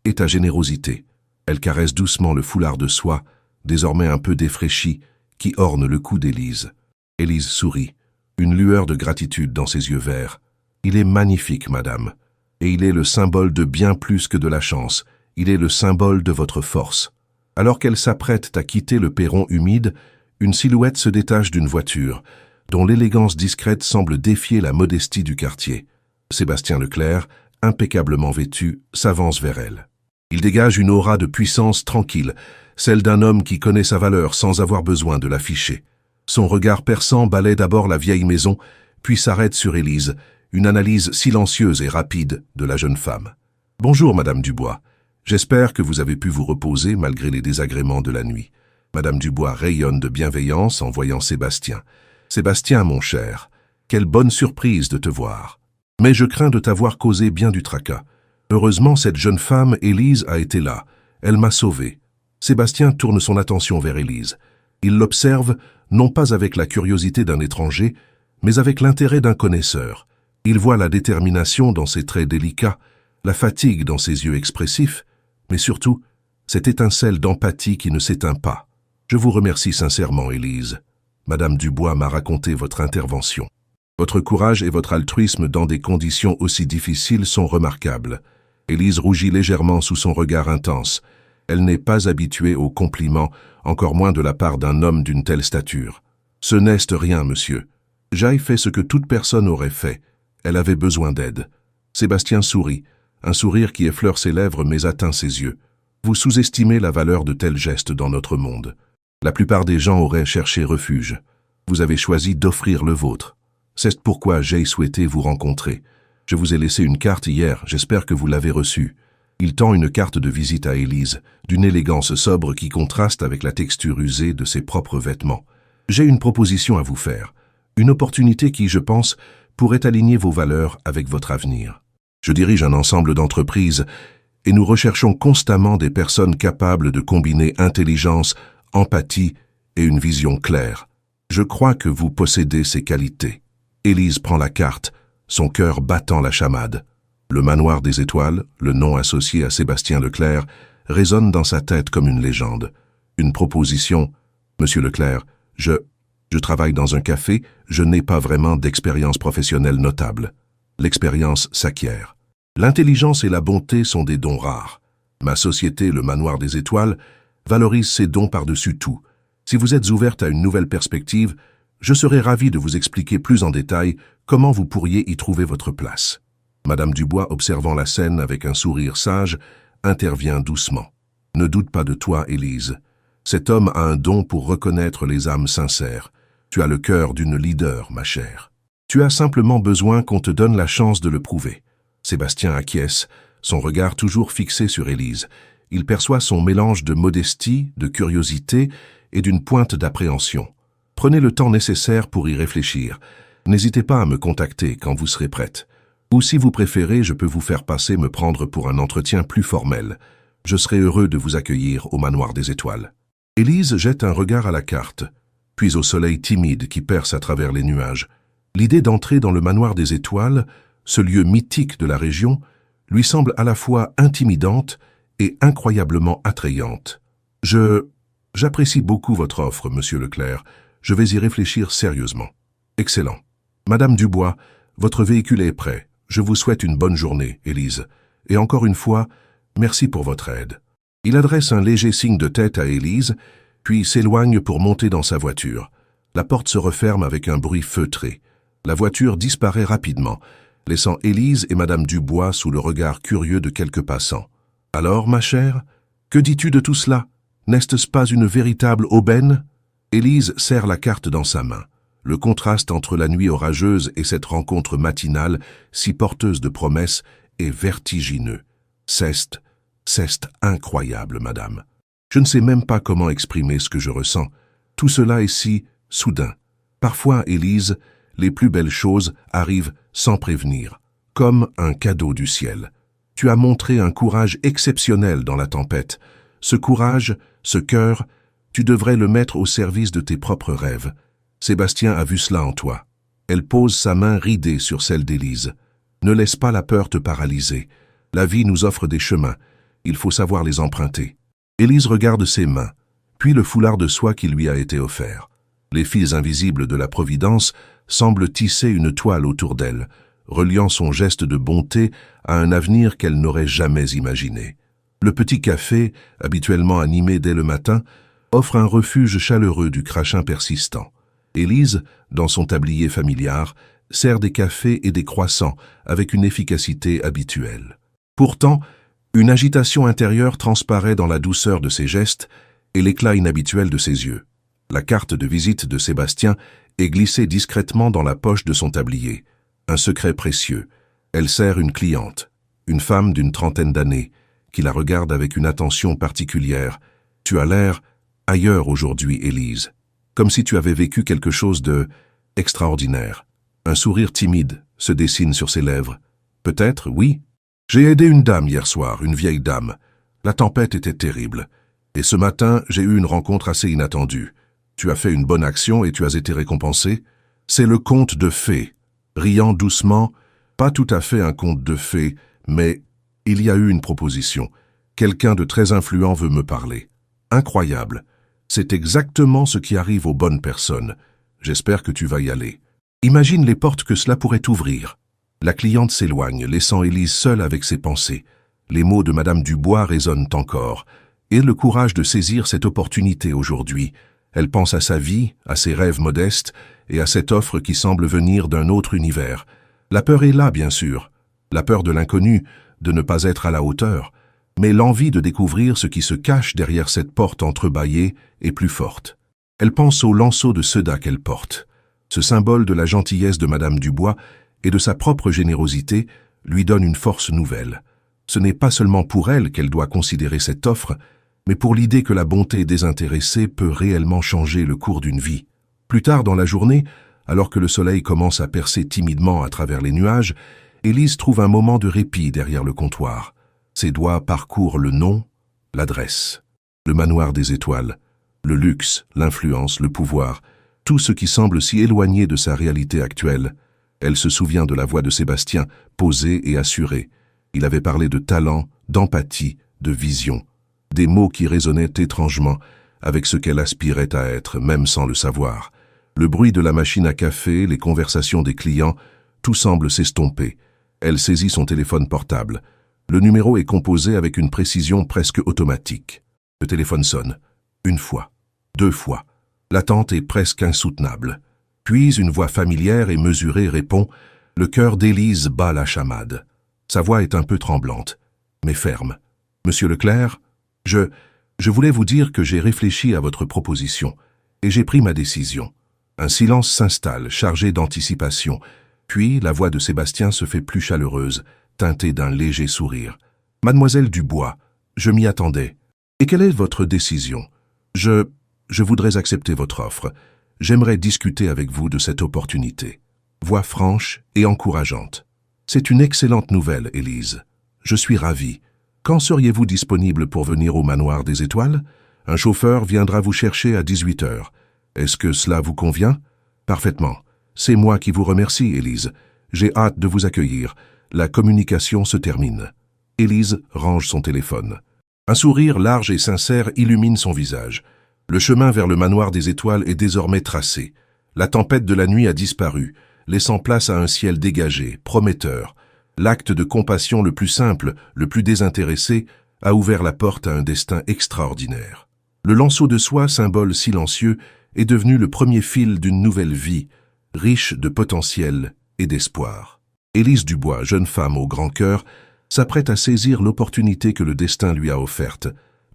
et ta générosité. Elle caresse doucement le foulard de soie, désormais un peu défraîchi, qui orne le cou d'Élise. Élise sourit, une lueur de gratitude dans ses yeux verts. Il est magnifique, madame, et il est le symbole de bien plus que de la chance. Il est le symbole de votre force. Alors qu'elle s'apprête à quitter le perron humide, une silhouette se détache d'une voiture, dont l'élégance discrète semble défier la modestie du quartier. Sébastien Leclerc, impeccablement vêtu, s'avance vers elle. Il dégage une aura de puissance tranquille, celle d'un homme qui connaît sa valeur sans avoir besoin de l'afficher. Son regard perçant balaie d'abord la vieille maison, puis s'arrête sur Élise, une analyse silencieuse et rapide de la jeune femme. « Bonjour, Madame Dubois. J'espère que vous avez pu vous reposer malgré les désagréments de la nuit. » Madame Dubois rayonne de bienveillance en voyant Sébastien. « Sébastien, mon cher, quelle bonne surprise de te voir. Mais je crains de t'avoir causé bien du tracas. Heureusement, cette jeune femme, Élise, a été là. Elle m'a sauvé. » Sébastien tourne son attention vers Élise. Il l'observe, non pas avec la curiosité d'un étranger, mais avec l'intérêt d'un connaisseur. Il voit la détermination dans ses traits délicats, la fatigue dans ses yeux expressifs, mais surtout, cette étincelle d'empathie qui ne s'éteint pas. « Je vous remercie sincèrement, Élise. Madame Dubois m'a raconté votre intervention. Votre courage et votre altruisme dans des conditions aussi difficiles sont remarquables. » Élise rougit légèrement sous son regard intense. Elle n'est pas habituée aux compliments, encore moins de la part d'un homme d'une telle stature. « Ce n'est rien, monsieur. J'ai fait ce que toute personne aurait fait. Elle avait besoin d'aide. » Sébastien sourit, un sourire qui effleure ses lèvres mais atteint ses yeux. « Vous sous-estimez la valeur de tels gestes dans notre monde. La plupart des gens auraient cherché refuge. Vous avez choisi d'offrir le vôtre. C'est pourquoi j'ai souhaité vous rencontrer. Je vous ai laissé une carte hier, j'espère que vous l'avez reçue. » Il tend une carte de visite à Élise, d'une élégance sobre qui contraste avec la texture usée de ses propres vêtements. « J'ai une proposition à vous faire, une opportunité qui, je pense, pourrait aligner vos valeurs avec votre avenir. Je dirige un ensemble d'entreprises et nous recherchons constamment des personnes capables de combiner intelligence, empathie et une vision claire. Je crois que vous possédez ces qualités. » Élise prend la carte, son cœur battant la chamade. Le manoir des étoiles, le nom associé à Sébastien Leclerc, résonne dans sa tête comme une légende. Une proposition. « Monsieur Leclerc, je travaille dans un café, je n'ai pas vraiment d'expérience professionnelle notable. L'expérience s'acquiert. L'intelligence et la bonté sont des dons rares. Ma société, le manoir des étoiles, valorise ces dons par-dessus tout. Si vous êtes ouverte à une nouvelle perspective, je serai ravi de vous expliquer plus en détail comment vous pourriez y trouver votre place. » Madame Dubois, observant la scène avec un sourire sage, intervient doucement. « Ne doute pas de toi, Élise. Cet homme a un don pour reconnaître les âmes sincères. Tu as le cœur d'une leader, ma chère. Tu as simplement besoin qu'on te donne la chance de le prouver. » Sébastien acquiesce, son regard toujours fixé sur Élise. Il perçoit son mélange de modestie, de curiosité et d'une pointe d'appréhension. Prenez le temps nécessaire pour y réfléchir. N'hésitez pas à me contacter quand vous serez prête. Ou si vous préférez, je peux vous faire passer me prendre pour un entretien plus formel. Je serai heureux de vous accueillir au Manoir des Étoiles. Élise jette un regard à la carte, puis au soleil timide qui perce à travers les nuages. L'idée d'entrer dans le manoir des étoiles, ce lieu mythique de la région, lui semble à la fois intimidante et incroyablement attrayante. J'apprécie beaucoup votre offre, monsieur Leclerc. Je vais y réfléchir sérieusement. Excellent. Madame Dubois, votre véhicule est prêt. Je vous souhaite une bonne journée, Élise. Et encore une fois, merci pour votre aide. Il adresse un léger signe de tête à Élise, puis s'éloigne pour monter dans sa voiture. La porte se referme avec un bruit feutré. La voiture disparaît rapidement, laissant Élise et Madame Dubois sous le regard curieux de quelques passants. « Alors, ma chère, que dis-tu de tout cela? N'est-ce pas une véritable aubaine ?» Élise serre la carte dans sa main. Le contraste entre la nuit orageuse et cette rencontre matinale, si porteuse de promesses, est vertigineux. C'est incroyable, madame. Je ne sais même pas comment exprimer ce que je ressens. Tout cela est si soudain. Parfois, Élise, les plus belles choses arrivent sans prévenir, comme un cadeau du ciel. Tu as montré un courage exceptionnel dans la tempête. Ce courage, ce cœur, tu devrais le mettre au service de tes propres rêves. Sébastien a vu cela en toi. Elle pose sa main ridée sur celle d'Élise. Ne laisse pas la peur te paralyser. La vie nous offre des chemins. Il faut savoir les emprunter. Élise regarde ses mains, puis le foulard de soie qui lui a été offert. Les fils invisibles de la Providence semblent tisser une toile autour d'elle, reliant son geste de bonté à un avenir qu'elle n'aurait jamais imaginé. Le petit café, habituellement animé dès le matin, offre un refuge chaleureux du crachin persistant. Élise, dans son tablier familiar, sert des cafés et des croissants avec une efficacité habituelle. Pourtant, une agitation intérieure transparaît dans la douceur de ses gestes et l'éclat inhabituel de ses yeux. La carte de visite de Sébastien est glissée discrètement dans la poche de son tablier. Un secret précieux. Elle sert une cliente, une femme d'une trentaine d'années, qui la regarde avec une attention particulière. Tu as l'air ailleurs aujourd'hui, Élise, comme si tu avais vécu quelque chose de extraordinaire. Un sourire timide se dessine sur ses lèvres. Peut-être, oui. J'ai aidé une dame hier soir, une vieille dame. La tempête était terrible. Et ce matin, j'ai eu une rencontre assez inattendue. Tu as fait une bonne action et tu as été récompensé. C'est le conte de fées. Riant doucement, pas tout à fait un conte de fées, mais il y a eu une proposition. Quelqu'un de très influent veut me parler. Incroyable. C'est exactement ce qui arrive aux bonnes personnes. J'espère que tu vas y aller. Imagine les portes que cela pourrait ouvrir. La cliente s'éloigne, laissant Élise seule avec ses pensées. Les mots de Madame Dubois résonnent encore. Et le courage de saisir cette opportunité aujourd'hui. Elle pense à sa vie, à ses rêves modestes, et à cette offre qui semble venir d'un autre univers. La peur est là, bien sûr. La peur de l'inconnu, de ne pas être à la hauteur. Mais l'envie de découvrir ce qui se cache derrière cette porte entrebâillée est plus forte. Elle pense au lanceau de sedat qu'elle porte. Ce symbole de la gentillesse de Madame Dubois et de sa propre générosité lui donne une force nouvelle. Ce n'est pas seulement pour elle qu'elle doit considérer cette offre, mais pour l'idée que la bonté désintéressée peut réellement changer le cours d'une vie. Plus tard dans la journée, alors que le soleil commence à percer timidement à travers les nuages, Élise trouve un moment de répit derrière le comptoir. Ses doigts parcourent le nom, l'adresse, le manoir des étoiles, le luxe, l'influence, le pouvoir, tout ce qui semble si éloigné de sa réalité actuelle. Elle se souvient de la voix de Sébastien, posée et assurée. Il avait parlé de talent, d'empathie, de vision. Des mots qui résonnaient étrangement avec ce qu'elle aspirait à être, même sans le savoir. Le bruit de la machine à café, les conversations des clients, tout semble s'estomper. Elle saisit son téléphone portable. Le numéro est composé avec une précision presque automatique. Le téléphone sonne. Une fois, 2 fois. L'attente est presque insoutenable. Puis une voix familière et mesurée répond. Le cœur d'Élise bat la chamade. Sa voix est un peu tremblante, mais ferme. « Monsieur Leclerc, je voulais vous dire que j'ai réfléchi à votre proposition et j'ai pris ma décision. » Un silence s'installe, chargé d'anticipation. Puis la voix de Sébastien se fait plus chaleureuse, teintée d'un léger sourire. « Mademoiselle Dubois, je m'y attendais. Et quelle est votre décision? Je voudrais accepter votre offre. J'aimerais discuter avec vous de cette opportunité. » Voix franche et encourageante. « C'est une excellente nouvelle, Élise. Je suis ravi. Quand seriez-vous disponible pour venir au manoir des étoiles? Un chauffeur viendra vous chercher à 18 heures. Est-ce que cela vous convient? Parfaitement. C'est moi qui vous remercie, Élise. J'ai hâte de vous accueillir. La communication se termine. Élise range son téléphone. Un sourire large et sincère illumine son visage. Le chemin vers le manoir des étoiles est désormais tracé. La tempête de la nuit a disparu, laissant place à un ciel dégagé, prometteur. L'acte de compassion le plus simple, le plus désintéressé, a ouvert la porte à un destin extraordinaire. Le lanceau de soie, symbole silencieux, est devenu le premier fil d'une nouvelle vie, riche de potentiel et d'espoir. Élise Dubois, jeune femme au grand cœur, s'apprête à saisir l'opportunité que le destin lui a offerte,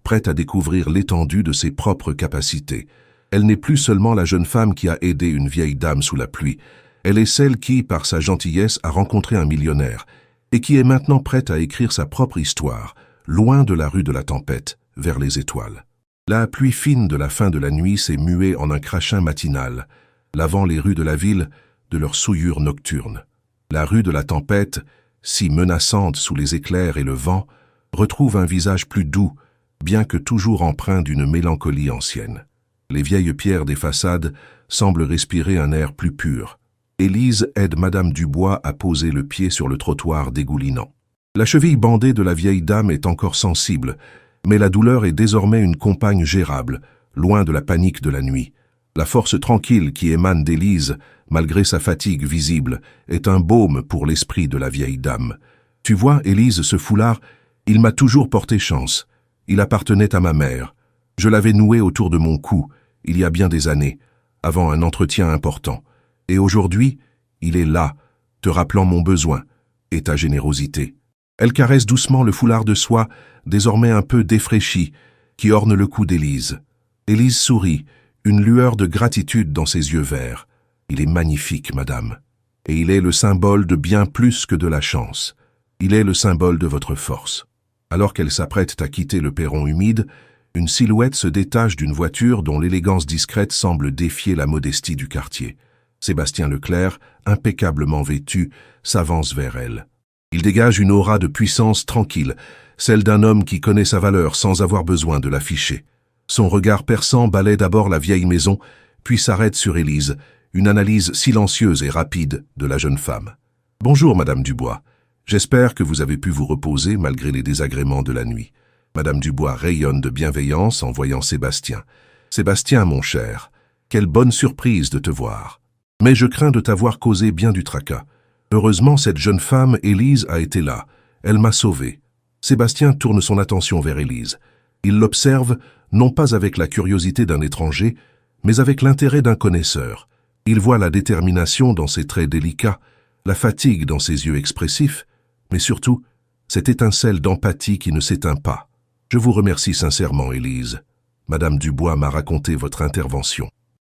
prête à découvrir l'étendue de ses propres capacités. Elle n'est plus seulement la jeune femme qui a aidé une vieille dame sous la pluie, elle est celle qui, par sa gentillesse, a rencontré un millionnaire, et qui est maintenant prête à écrire sa propre histoire, loin de la rue de la tempête, vers les étoiles. La pluie fine de la fin de la nuit s'est muée en un crachin matinal, lavant les rues de la ville de leur souillure nocturne. La rue de la tempête, si menaçante sous les éclairs et le vent, retrouve un visage plus doux, bien que toujours empreint d'une mélancolie ancienne. Les vieilles pierres des façades semblent respirer un air plus pur. Élise aide Madame Dubois à poser le pied sur le trottoir dégoulinant. La cheville bandée de la vieille dame est encore sensible, mais la douleur est désormais une compagne gérable, loin de la panique de la nuit. La force tranquille qui émane d'Élise, malgré sa fatigue visible, est un baume pour l'esprit de la vieille dame. Tu vois, Élise, ce foulard, il m'a toujours porté chance. Il appartenait à ma mère. Je l'avais noué autour de mon cou, il y a bien des années, avant un entretien important. Et aujourd'hui, il est là, te rappelant mon besoin et ta générosité. Elle caresse doucement le foulard de soie, désormais un peu défraîchi, qui orne le cou d'Élise. Élise sourit, une lueur de gratitude dans ses yeux verts. Il est magnifique, madame. Et il est le symbole de bien plus que de la chance. Il est le symbole de votre force. Alors qu'elle s'apprête à quitter le perron humide, une silhouette se détache d'une voiture dont l'élégance discrète semble défier la modestie du quartier. Sébastien Leclerc, impeccablement vêtu, s'avance vers elle. Il dégage une aura de puissance tranquille, celle d'un homme qui connaît sa valeur sans avoir besoin de l'afficher. Son regard perçant balaie d'abord la vieille maison, puis s'arrête sur Élise, une analyse silencieuse et rapide de la jeune femme. « Bonjour, Madame Dubois. J'espère que vous avez pu vous reposer malgré les désagréments de la nuit. » Madame Dubois rayonne de bienveillance en voyant Sébastien. « Sébastien, mon cher, quelle bonne surprise de te voir. Mais je crains de t'avoir causé bien du tracas. Heureusement, cette jeune femme, Élise, a été là. Elle m'a sauvé. » Sébastien tourne son attention vers Élise. Il l'observe, non pas avec la curiosité d'un étranger, mais avec l'intérêt d'un connaisseur. Il voit la détermination dans ses traits délicats, la fatigue dans ses yeux expressifs, mais surtout, cette étincelle d'empathie qui ne s'éteint pas. « Je vous remercie sincèrement, Élise. Madame Dubois m'a raconté votre intervention.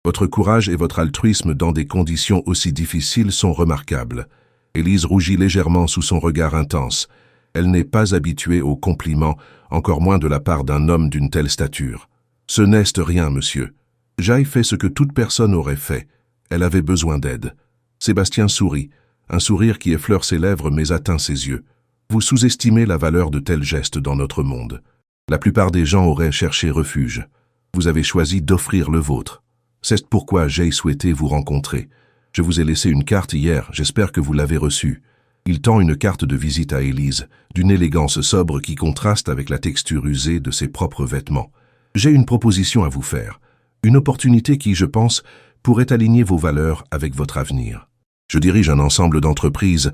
Votre courage et votre altruisme dans des conditions aussi difficiles sont remarquables. » Élise rougit légèrement sous son regard intense. Elle n'est pas habituée aux compliments, encore moins de la part d'un homme d'une telle stature. « Ce n'est rien, monsieur. J'ai fait ce que toute personne aurait fait. Elle avait besoin d'aide. » Sébastien sourit, un sourire qui effleure ses lèvres mais atteint ses yeux. « Vous sous-estimez la valeur de tels gestes dans notre monde. La plupart des gens auraient cherché refuge. Vous avez choisi d'offrir le vôtre. C'est pourquoi j'ai souhaité vous rencontrer. Je vous ai laissé une carte hier, j'espère que vous l'avez reçue. » Il tend une carte de visite à Élise, d'une élégance sobre qui contraste avec la texture usée de ses propres vêtements. « J'ai une proposition à vous faire, une opportunité qui, je pense, pourrait aligner vos valeurs avec votre avenir. Je dirige un ensemble d'entreprises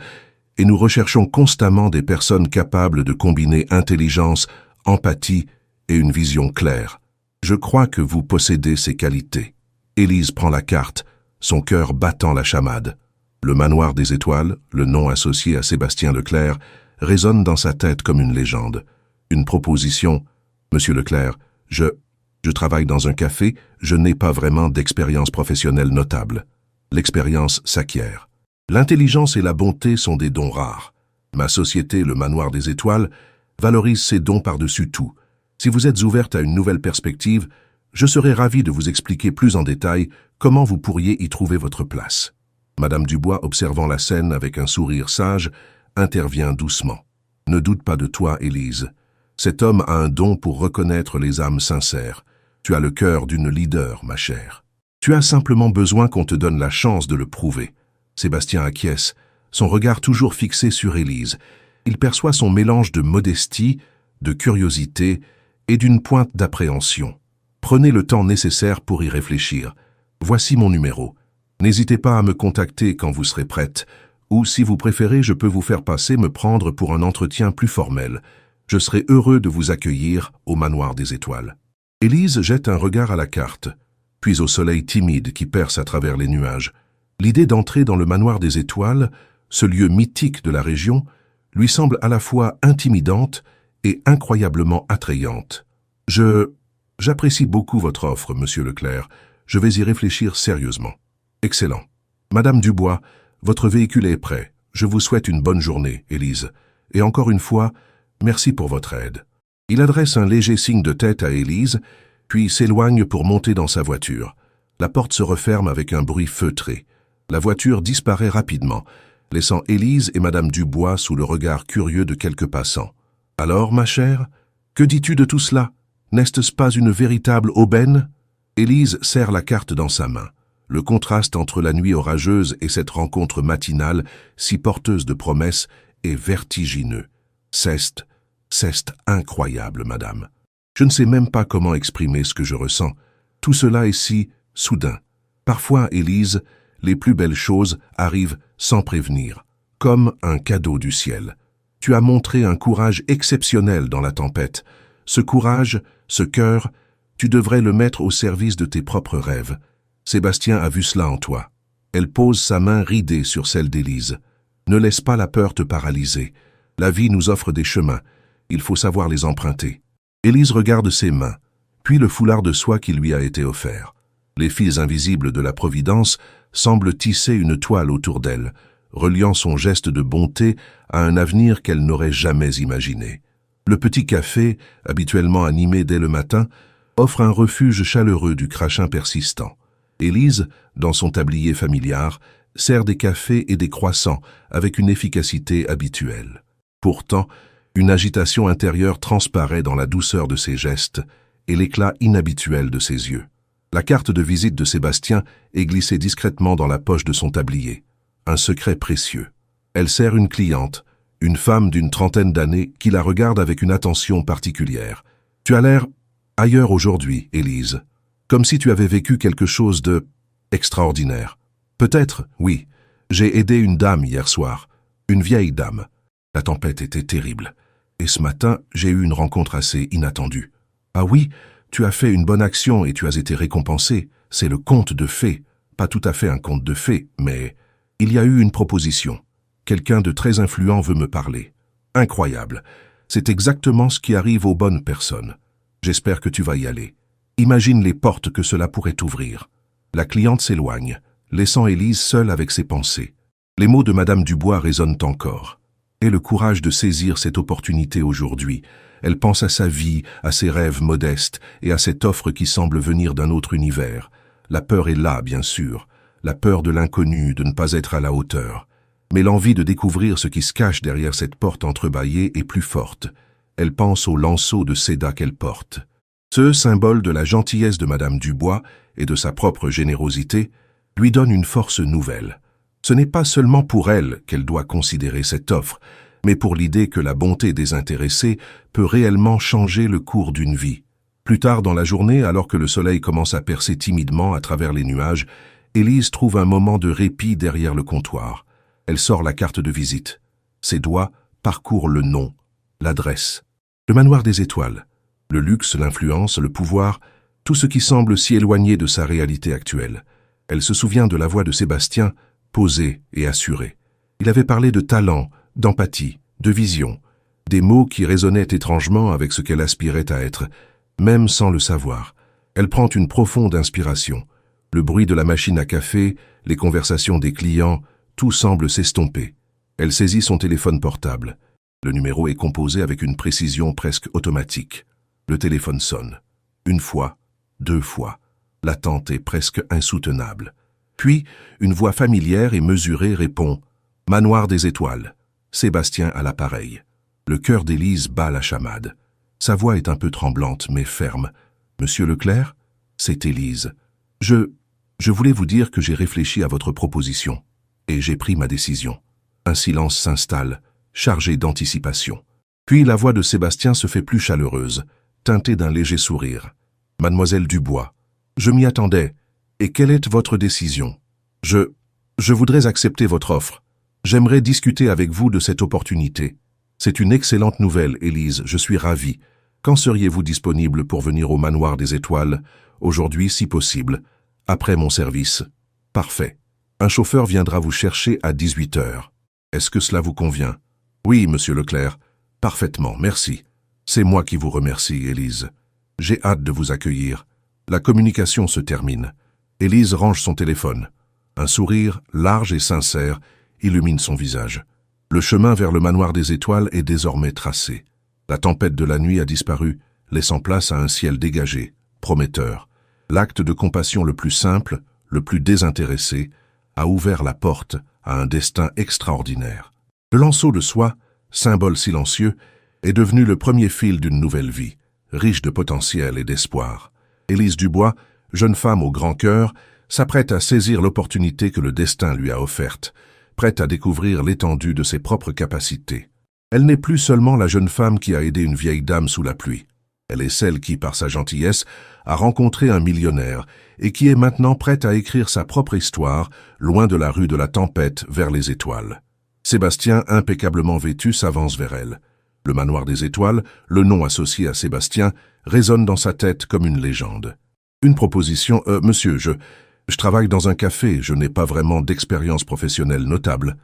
et nous recherchons constamment des personnes capables de combiner intelligence, empathie et une vision claire. Je crois que vous possédez ces qualités. » Élise prend la carte, son cœur battant la chamade. Le manoir des étoiles, le nom associé à Sébastien Leclerc, résonne dans sa tête comme une légende. Une proposition. « Monsieur Leclerc, je travaille dans un café, je n'ai pas vraiment d'expérience professionnelle notable. L'expérience s'acquiert. L'intelligence et la bonté sont des dons rares. Ma société, le Manoir des Étoiles, valorise ces dons par-dessus tout. Si vous êtes ouverte à une nouvelle perspective, je serai ravi de vous expliquer plus en détail comment vous pourriez y trouver votre place. » Madame Dubois, observant la scène avec un sourire sage, intervient doucement. « Ne doute pas de toi, Élise. Cet homme a un don pour reconnaître les âmes sincères. Tu as le cœur d'une leader, ma chère. Tu as simplement besoin qu'on te donne la chance de le prouver. Sébastien acquiesce, son regard toujours fixé sur Élise. Il perçoit son mélange de modestie, de curiosité et d'une pointe d'appréhension. Prenez le temps nécessaire pour y réfléchir. Voici mon numéro. N'hésitez pas à me contacter quand vous serez prête, ou si vous préférez, je peux vous faire passer me prendre pour un entretien plus formel. Je serai heureux de vous accueillir au Manoir des Étoiles. Élise jette un regard à la carte, puis au soleil timide qui perce à travers les nuages. L'idée d'entrer dans le Manoir des Étoiles, ce lieu mythique de la région, lui semble à la fois intimidante et incroyablement attrayante. J'apprécie beaucoup votre offre, monsieur Leclerc. Je vais y réfléchir sérieusement. Excellent. Madame Dubois, votre véhicule est prêt. Je vous souhaite une bonne journée, Élise. Et encore une fois, merci pour votre aide. Il adresse un léger signe de tête à Élise, puis s'éloigne pour monter dans sa voiture. La porte se referme avec un bruit feutré. La voiture disparaît rapidement, laissant Élise et Madame Dubois sous le regard curieux de quelques passants. « Alors, ma chère, que dis-tu de tout cela? N'est-ce pas une véritable aubaine ?» Élise serre la carte dans sa main. Le contraste entre la nuit orageuse et cette rencontre matinale, si porteuse de promesses, est vertigineux. C'est incroyable, madame. Je ne sais même pas comment exprimer ce que je ressens. Tout cela est si soudain. Parfois, Élise, les plus belles choses arrivent sans prévenir, comme un cadeau du ciel. Tu as montré un courage exceptionnel dans la tempête. Ce courage, ce cœur, tu devrais le mettre au service de tes propres rêves. Sébastien a vu cela en toi. Elle pose sa main ridée sur celle d'Élise. Ne laisse pas la peur te paralyser. La vie nous offre des chemins. Il faut savoir les emprunter. Élise regarde ses mains, puis le foulard de soie qui lui a été offert. Les fils invisibles de la Providence semblent tisser une toile autour d'elle, reliant son geste de bonté à un avenir qu'elle n'aurait jamais imaginé. Le petit café, habituellement animé dès le matin, offre un refuge chaleureux du crachin persistant. Élise, dans son tablier familiar, sert des cafés et des croissants avec une efficacité habituelle. Pourtant, une agitation intérieure transparaît dans la douceur de ses gestes et l'éclat inhabituel de ses yeux. La carte de visite de Sébastien est glissée discrètement dans la poche de son tablier. Un secret précieux. Elle sert une cliente, une femme d'une trentaine d'années qui la regarde avec une attention particulière. « Tu as l'air ailleurs aujourd'hui, Élise. Comme si tu avais vécu quelque chose de extraordinaire. » « Peut-être, oui. J'ai aidé une dame hier soir. Une vieille dame. La tempête était terrible. Et ce matin, j'ai eu une rencontre assez inattendue. Ah oui, tu as fait une bonne action et tu as été récompensé. C'est le conte de fées. Pas tout à fait un conte de fées, mais il y a eu une proposition. Quelqu'un de très influent veut me parler. Incroyable. C'est exactement ce qui arrive aux bonnes personnes. J'espère que tu vas y aller. Imagine les portes que cela pourrait ouvrir. La cliente s'éloigne, laissant Élise seule avec ses pensées. Les mots de Madame Dubois résonnent encore. Et le courage de saisir cette opportunité aujourd'hui. Elle pense à sa vie, à ses rêves modestes et à cette offre qui semble venir d'un autre univers. La peur est là, bien sûr. La peur de l'inconnu, de ne pas être à la hauteur. Mais l'envie de découvrir ce qui se cache derrière cette porte entrebâillée est plus forte. Elle pense au lanceau de seda qu'elle porte. Ce symbole de la gentillesse de Madame Dubois et de sa propre générosité lui donne une force nouvelle. Ce n'est pas seulement pour elle qu'elle doit considérer cette offre, mais pour l'idée que la bonté désintéressée peut réellement changer le cours d'une vie. Plus tard dans la journée, alors que le soleil commence à percer timidement à travers les nuages, Élise trouve un moment de répit derrière le comptoir. Elle sort la carte de visite. Ses doigts parcourent le nom, l'adresse. Le Manoir des Étoiles. Le luxe, l'influence, le pouvoir, tout ce qui semble si éloigné de sa réalité actuelle. Elle se souvient de la voix de Sébastien, posée et assurée. Il avait parlé de talent, d'empathie, de vision, des mots qui résonnaient étrangement avec ce qu'elle aspirait à être, même sans le savoir. Elle prend une profonde inspiration. Le bruit de la machine à café, les conversations des clients, tout semble s'estomper. Elle saisit son téléphone portable. Le numéro est composé avec une précision presque automatique. Le téléphone sonne. Une fois, deux fois. L'attente est presque insoutenable. Puis, une voix familière et mesurée répond « Manoir des Étoiles ». Sébastien à l'appareil. Le cœur d'Élise bat la chamade. Sa voix est un peu tremblante, mais ferme. Monsieur Leclerc, c'est Élise. Je voulais vous dire que j'ai réfléchi à votre proposition, et j'ai pris ma décision. Un silence s'installe, chargé d'anticipation. Puis la voix de Sébastien se fait plus chaleureuse, teintée d'un léger sourire. Mademoiselle Dubois, je m'y attendais. Et quelle est votre décision? Je voudrais accepter votre offre. J'aimerais discuter avec vous de cette opportunité. C'est une excellente nouvelle, Élise, je suis ravi. Quand seriez-vous disponible pour venir au Manoir des Étoiles? Aujourd'hui, si possible. Après mon service. Parfait. Un chauffeur viendra vous chercher à 18 heures. Est-ce que cela vous convient? Oui, monsieur Leclerc. Parfaitement, merci. C'est moi qui vous remercie, Élise. J'ai hâte de vous accueillir. La communication se termine. Élise range son téléphone. Un sourire, large et sincère, illumine son visage. Le chemin vers le Manoir des Étoiles est désormais tracé. La tempête de la nuit a disparu, laissant place à un ciel dégagé, prometteur. L'acte de compassion le plus simple, le plus désintéressé, a ouvert la porte à un destin extraordinaire. Le lanceau de soie, symbole silencieux, est devenu le premier fil d'une nouvelle vie, riche de potentiel et d'espoir. Élise Dubois, jeune femme au grand cœur, s'apprête à saisir l'opportunité que le destin lui a offerte, prête à découvrir l'étendue de ses propres capacités. Elle n'est plus seulement la jeune femme qui a aidé une vieille dame sous la pluie. Elle est celle qui, par sa gentillesse, a rencontré un millionnaire et qui est maintenant prête à écrire sa propre histoire, loin de la rue de la Tempête, vers les étoiles. Sébastien, impeccablement vêtu, s'avance vers elle. Le Manoir des Étoiles, le nom associé à Sébastien, résonne dans sa tête comme une légende. Une proposition, monsieur, je travaille dans un café, je n'ai pas vraiment d'expérience professionnelle notable.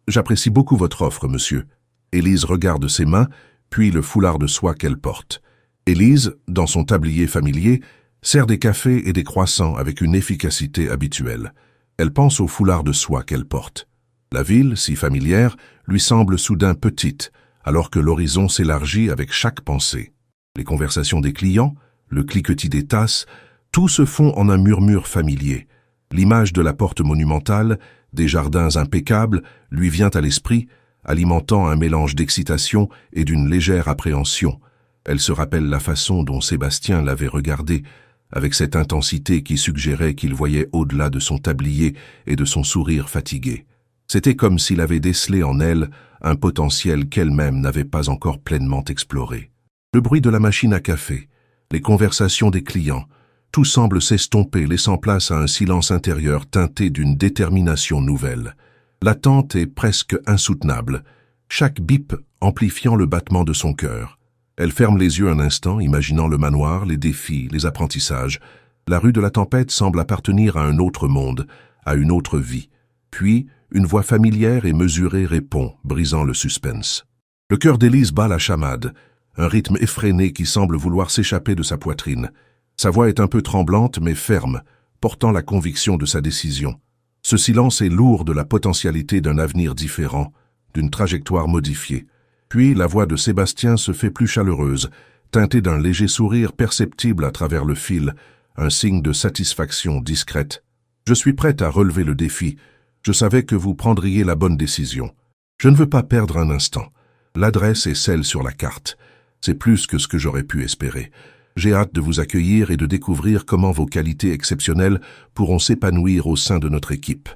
J'apprécie beaucoup votre offre, monsieur. Élise regarde ses mains, puis le foulard de soie qu'elle porte. Élise, dans son tablier familier, sert des cafés et des croissants avec une efficacité habituelle. Elle pense au foulard de soie qu'elle porte. La ville, si familière, lui semble soudain petite, alors que l'horizon s'élargit avec chaque pensée. Les conversations des clients, le cliquetis des tasses, tout se fond en un murmure familier. L'image de la porte monumentale, des jardins impeccables, lui vient à l'esprit, alimentant un mélange d'excitation et d'une légère appréhension. Elle se rappelle la façon dont Sébastien l'avait regardée, avec cette intensité qui suggérait qu'il voyait au-delà de son tablier et de son sourire fatigué. C'était comme s'il avait décelé en elle un potentiel qu'elle-même n'avait pas encore pleinement exploré. Le bruit de la machine à café, les conversations des clients, tout semble s'estomper, laissant place à un silence intérieur teinté d'une détermination nouvelle. L'attente est presque insoutenable, chaque bip amplifiant le battement de son cœur. Elle ferme les yeux un instant, imaginant le manoir, les défis, les apprentissages. La rue de la Tempête semble appartenir à un autre monde, à une autre vie. Puis, une voix familière et mesurée répond, brisant le suspense. Le cœur d'Élise bat la chamade, un rythme effréné qui semble vouloir s'échapper de sa poitrine. Sa voix est un peu tremblante mais ferme, portant la conviction de sa décision. Ce silence est lourd de la potentialité d'un avenir différent, d'une trajectoire modifiée. Puis la voix de Sébastien se fait plus chaleureuse, teintée d'un léger sourire perceptible à travers le fil, un signe de satisfaction discrète. « Je suis prête à relever le défi. Je savais que vous prendriez la bonne décision. Je ne veux pas perdre un instant. L'adresse est celle sur la carte. C'est plus que ce que j'aurais pu espérer. J'ai hâte de vous accueillir et de découvrir comment vos qualités exceptionnelles pourront s'épanouir au sein de notre équipe.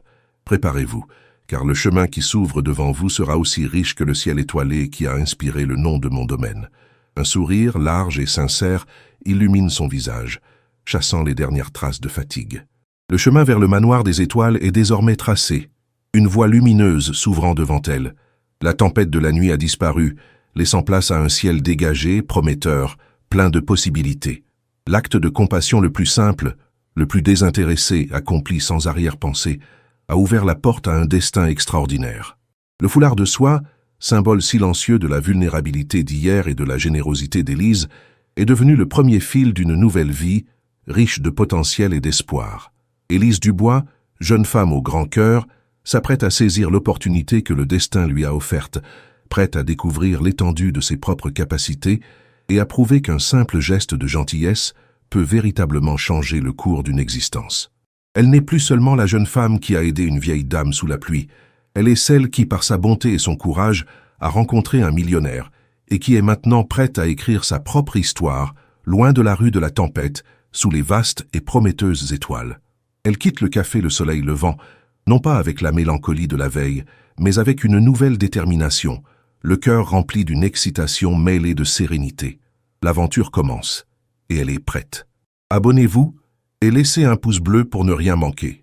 Préparez-vous, car le chemin qui s'ouvre devant vous sera aussi riche que le ciel étoilé qui a inspiré le nom de mon domaine. » Un sourire large et sincère illumine son visage, chassant les dernières traces de fatigue. Le chemin vers le Manoir des Étoiles est désormais tracé, une voie lumineuse s'ouvrant devant elle. La tempête de la nuit a disparu, laissant place à un ciel dégagé, prometteur, plein de possibilités. L'acte de compassion le plus simple, le plus désintéressé, accompli sans arrière-pensée, a ouvert la porte à un destin extraordinaire. Le foulard de soie, symbole silencieux de la vulnérabilité d'hier et de la générosité d'Élise, est devenu le premier fil d'une nouvelle vie, riche de potentiel et d'espoir. Élise Dubois, jeune femme au grand cœur, s'apprête à saisir l'opportunité que le destin lui a offerte, prête à découvrir l'étendue de ses propres capacités et à prouver qu'un simple geste de gentillesse peut véritablement changer le cours d'une existence. Elle n'est plus seulement la jeune femme qui a aidé une vieille dame sous la pluie, elle est celle qui, par sa bonté et son courage, a rencontré un millionnaire et qui est maintenant prête à écrire sa propre histoire, loin de la rue de la tempête, sous les vastes et prometteuses étoiles. Elle quitte le café Le Soleil Levant, non pas avec la mélancolie de la veille, mais avec une nouvelle détermination, le cœur rempli d'une excitation mêlée de sérénité. L'aventure commence, et elle est prête. Abonnez-vous et laissez un pouce bleu pour ne rien manquer.